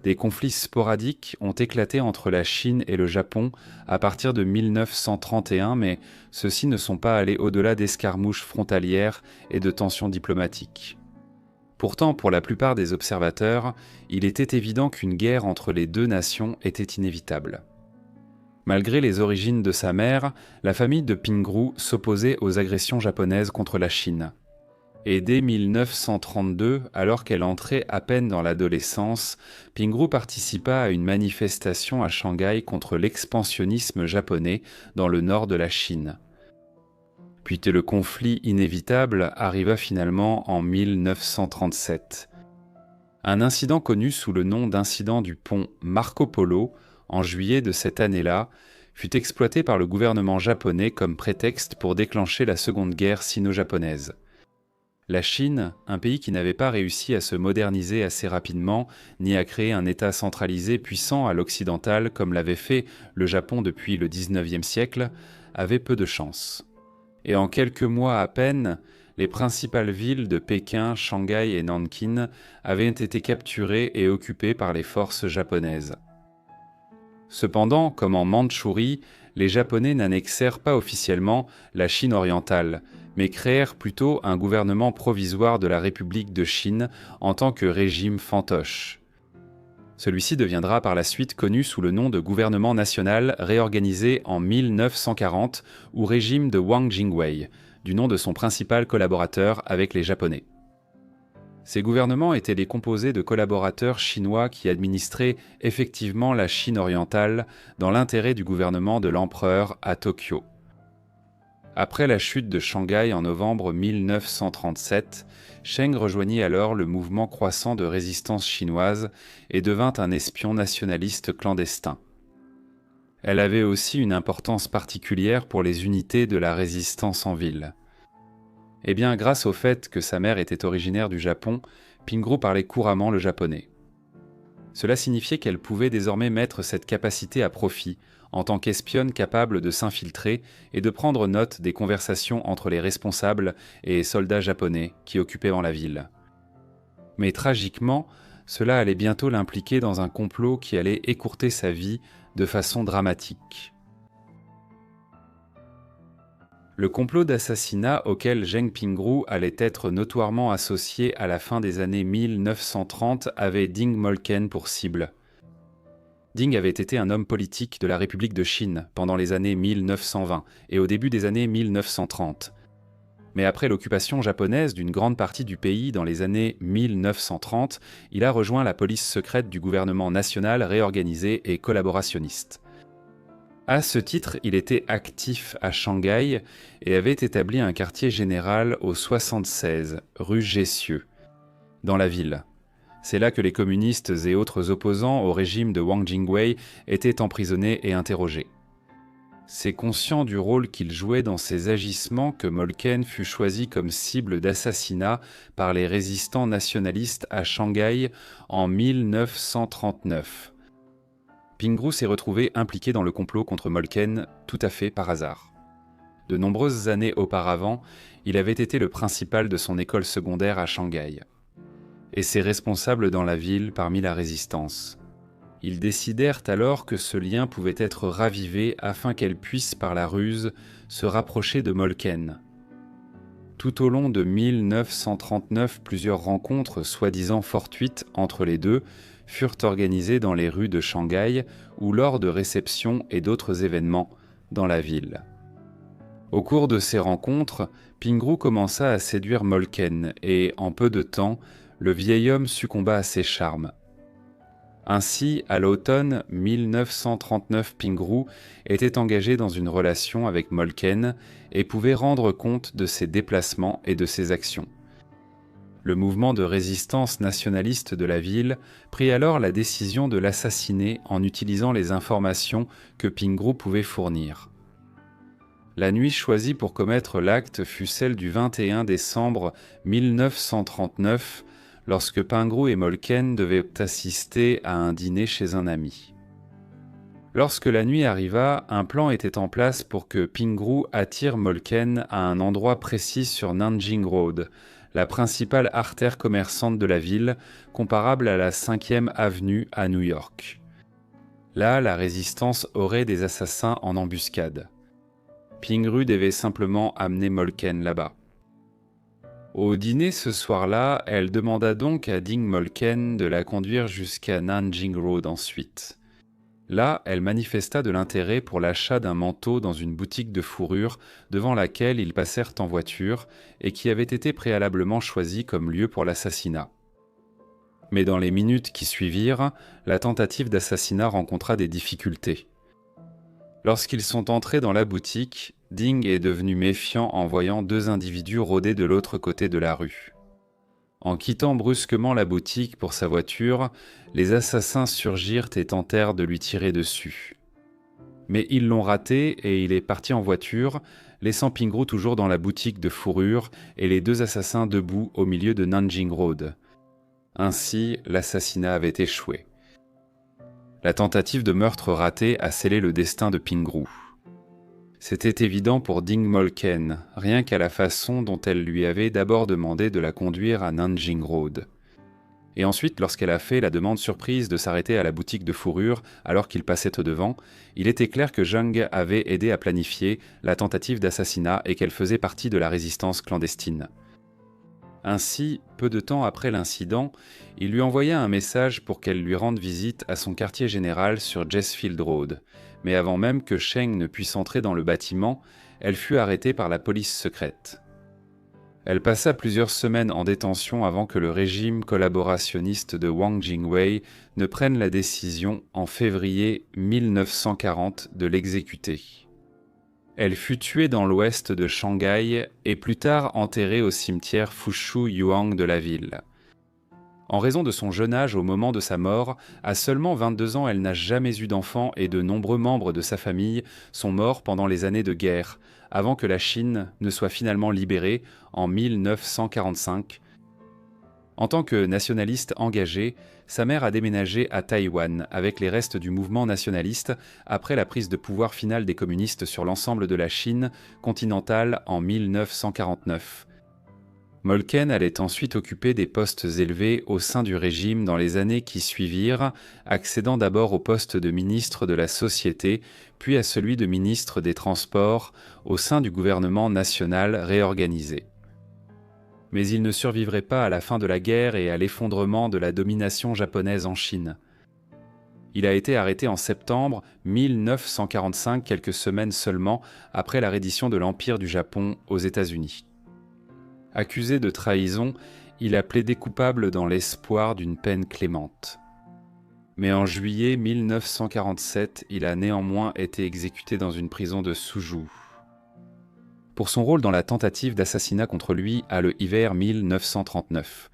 Des conflits sporadiques ont éclaté entre la Chine et le Japon à partir de 1931, mais ceux-ci ne sont pas allés au-delà d'escarmouches frontalières et de tensions diplomatiques. Pourtant, pour la plupart des observateurs, il était évident qu'une guerre entre les deux nations était inévitable. Malgré les origines de sa mère, la famille de Pingrú s'opposait aux agressions japonaises contre la Chine. Et dès 1932, alors qu'elle entrait à peine dans l'adolescence, Pingrú participa à une manifestation à Shanghai contre l'expansionnisme japonais dans le nord de la Chine. Puis le conflit inévitable arriva finalement en 1937. Un incident connu sous le nom d'incident du pont Marco Polo, en juillet de cette année-là, fut exploité par le gouvernement japonais comme prétexte pour déclencher la Seconde Guerre sino-japonaise. La Chine, un pays qui n'avait pas réussi à se moderniser assez rapidement, ni à créer un État centralisé puissant à l'occidental comme l'avait fait le Japon depuis le XIXe siècle, avait peu de chance. Et en quelques mois à peine, les principales villes de Pékin, Shanghai et Nankin avaient été capturées et occupées par les forces japonaises. Cependant, comme en Mandchourie, les Japonais n'annexèrent pas officiellement la Chine orientale, mais créèrent plutôt un gouvernement provisoire de la République de Chine en tant que régime fantoche. Celui-ci deviendra par la suite connu sous le nom de gouvernement national réorganisé en 1940 ou régime de Wang Jingwei, du nom de son principal collaborateur avec les Japonais. Ces gouvernements étaient les composés de collaborateurs chinois qui administraient effectivement la Chine orientale dans l'intérêt du gouvernement de l'empereur à Tokyo. Après la chute de Shanghai en novembre 1937, Cheng rejoignit alors le mouvement croissant de résistance chinoise et devint un espion nationaliste clandestin. Elle avait aussi une importance particulière pour les unités de la résistance en ville. Eh bien, grâce au fait que sa mère était originaire du Japon, Pingrú parlait couramment le japonais. Cela signifiait qu'elle pouvait désormais mettre cette capacité à profit, en tant qu'espionne capable de s'infiltrer et de prendre note des conversations entre les responsables et soldats japonais qui occupaient la ville. Mais tragiquement, cela allait bientôt l'impliquer dans un complot qui allait écourter sa vie de façon dramatique. Le complot d'assassinat auquel Zheng Pingrú allait être notoirement associé à la fin des années 1930 avait Ding Molken pour cible. Ding avait été un homme politique de la République de Chine pendant les années 1920 et au début des années 1930. Mais après l'occupation japonaise d'une grande partie du pays dans les années 1930, il a rejoint la police secrète du gouvernement national réorganisé et collaborationniste. À ce titre, il était actif à Shanghai et avait établi un quartier général au 76, rue Gessieux, dans la ville. C'est là que les communistes et autres opposants au régime de Wang Jingwei étaient emprisonnés et interrogés. C'est conscient du rôle qu'il jouait dans ces agissements que Molken fut choisi comme cible d'assassinat par les résistants nationalistes à Shanghai en 1939. Pingrú s'est retrouvé impliqué dans le complot contre Molken tout à fait par hasard. De nombreuses années auparavant, il avait été le principal de son école secondaire à Shanghai. Et ses responsables dans la ville parmi la résistance. Ils décidèrent alors que ce lien pouvait être ravivé afin qu'elle puisse, par la ruse, se rapprocher de Molken. Tout au long de 1939, plusieurs rencontres soi-disant fortuites entre les deux furent organisées dans les rues de Shanghai ou lors de réceptions et d'autres événements dans la ville. Au cours de ces rencontres, Pingrú commença à séduire Molken et, en peu de temps, le vieil homme succomba à ses charmes. Ainsi, à l'automne 1939, Pingrú était engagé dans une relation avec Molken et pouvait rendre compte de ses déplacements et de ses actions. Le mouvement de résistance nationaliste de la ville prit alors la décision de l'assassiner en utilisant les informations que Pingrú pouvait fournir. La nuit choisie pour commettre l'acte fut celle du 21 décembre 1939, lorsque Pingrú et Molken devaient assister à un dîner chez un ami. Lorsque la nuit arriva, un plan était en place pour que Pingrú attire Molken à un endroit précis sur Nanjing Road, la principale artère commerçante de la ville, comparable à la 5e avenue à New York. Là, la résistance aurait des assassins en embuscade. Pingrú devait simplement amener Molken là-bas. Au dîner ce soir-là, elle demanda donc à Ding Molken de la conduire jusqu'à Nanjing Road ensuite. Là, elle manifesta de l'intérêt pour l'achat d'un manteau dans une boutique de fourrure devant laquelle ils passèrent en voiture et qui avait été préalablement choisie comme lieu pour l'assassinat. Mais dans les minutes qui suivirent, la tentative d'assassinat rencontra des difficultés. Lorsqu'ils sont entrés dans la boutique, Ding est devenu méfiant en voyant deux individus rôder de l'autre côté de la rue. En quittant brusquement la boutique pour sa voiture, les assassins surgirent et tentèrent de lui tirer dessus. Mais ils l'ont raté et il est parti en voiture, laissant Pingroo toujours dans la boutique de fourrure et les deux assassins debout au milieu de Nanjing Road. Ainsi, l'assassinat avait échoué. La tentative de meurtre ratée a scellé le destin de Pingroo. C'était évident pour Ding Molken, rien qu'à la façon dont elle lui avait d'abord demandé de la conduire à Nanjing Road. Et ensuite, lorsqu'elle a fait la demande surprise de s'arrêter à la boutique de fourrure alors qu'il passait au-devant, il était clair que Zhang avait aidé à planifier la tentative d'assassinat et qu'elle faisait partie de la résistance clandestine. Ainsi, peu de temps après l'incident, il lui envoya un message pour qu'elle lui rende visite à son quartier général sur Jesfield Road. Mais avant même que Sheng ne puisse entrer dans le bâtiment, elle fut arrêtée par la police secrète. Elle passa plusieurs semaines en détention avant que le régime collaborationniste de Wang Jingwei ne prenne la décision en février 1940 de l'exécuter. Elle fut tuée dans l'ouest de Shanghai et plus tard enterrée au cimetière Fushu Yuan de la ville. En raison de son jeune âge au moment de sa mort, à seulement 22 ans, elle n'a jamais eu d'enfant et de nombreux membres de sa famille sont morts pendant les années de guerre, avant que la Chine ne soit finalement libérée en 1945. En tant que nationaliste engagée, sa mère a déménagé à Taïwan avec les restes du mouvement nationaliste après la prise de pouvoir finale des communistes sur l'ensemble de la Chine continentale en 1949. Molken allait ensuite occuper des postes élevés au sein du régime dans les années qui suivirent, accédant d'abord au poste de ministre de la Société, puis à celui de ministre des Transports au sein du gouvernement national réorganisé. Mais il ne survivrait pas à la fin de la guerre et à l'effondrement de la domination japonaise en Chine. Il a été arrêté en septembre 1945, quelques semaines seulement après la reddition de l'Empire du Japon aux États-Unis. Accusé de trahison, il a plaidé coupable dans l'espoir d'une peine clémente. Mais en juillet 1947, il a néanmoins été exécuté dans une prison de Suzhou. Pour son rôle dans la tentative d'assassinat contre lui à le hiver 1939.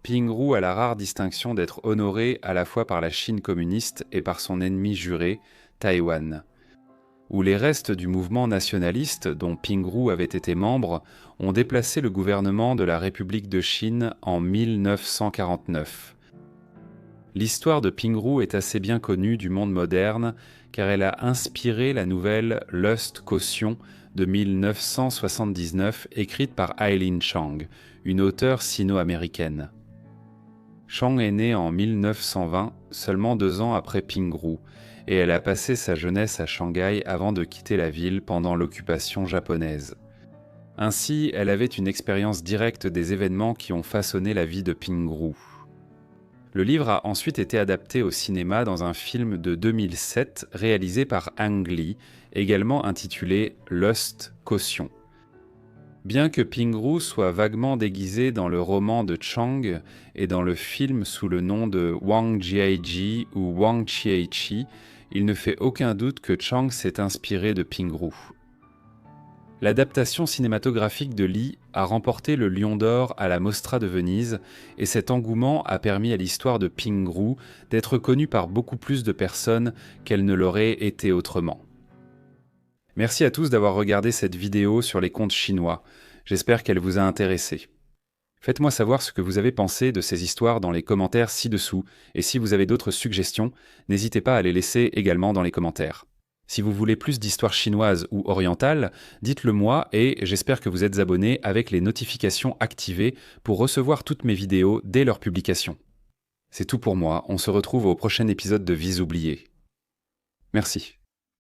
Pingroo a la rare distinction d'être honoré à la fois par la Chine communiste et par son ennemi juré, Taïwan, où les restes du mouvement nationaliste, dont Pingroo avait été membre, ont déplacé le gouvernement de la République de Chine en 1949. L'histoire de Pingroo est assez bien connue du monde moderne, car elle a inspiré la nouvelle Lust Caution de 1979, écrite par Eileen Chang, une auteure sino-américaine. Chang est née en 1920, seulement 2 ans après Pingroo, et elle a passé sa jeunesse à Shanghai avant de quitter la ville pendant l'occupation japonaise. Ainsi, elle avait une expérience directe des événements qui ont façonné la vie de Pingroo. Le livre a ensuite été adapté au cinéma dans un film de 2007 réalisé par Ang Lee, également intitulé Lust Caution. Bien que Pingroo soit vaguement déguisé dans le roman de Chang et dans le film sous le nom de Wang Jiaiji ou Wang Chieichi, il ne fait aucun doute que Chang s'est inspiré de Pingroo. L'adaptation cinématographique de Lee a remporté le Lion d'Or à la Mostra de Venise et cet engouement a permis à l'histoire de Pingroo d'être connue par beaucoup plus de personnes qu'elle ne l'aurait été autrement. Merci à tous d'avoir regardé cette vidéo sur les contes chinois. J'espère qu'elle vous a intéressé. Faites-moi savoir ce que vous avez pensé de ces histoires dans les commentaires ci-dessous, et si vous avez d'autres suggestions, n'hésitez pas à les laisser également dans les commentaires. Si vous voulez plus d'histoires chinoises ou orientales, dites-le moi et j'espère que vous êtes abonnés avec les notifications activées pour recevoir toutes mes vidéos dès leur publication. C'est tout pour moi, on se retrouve au prochain épisode de Vies oubliées. Merci.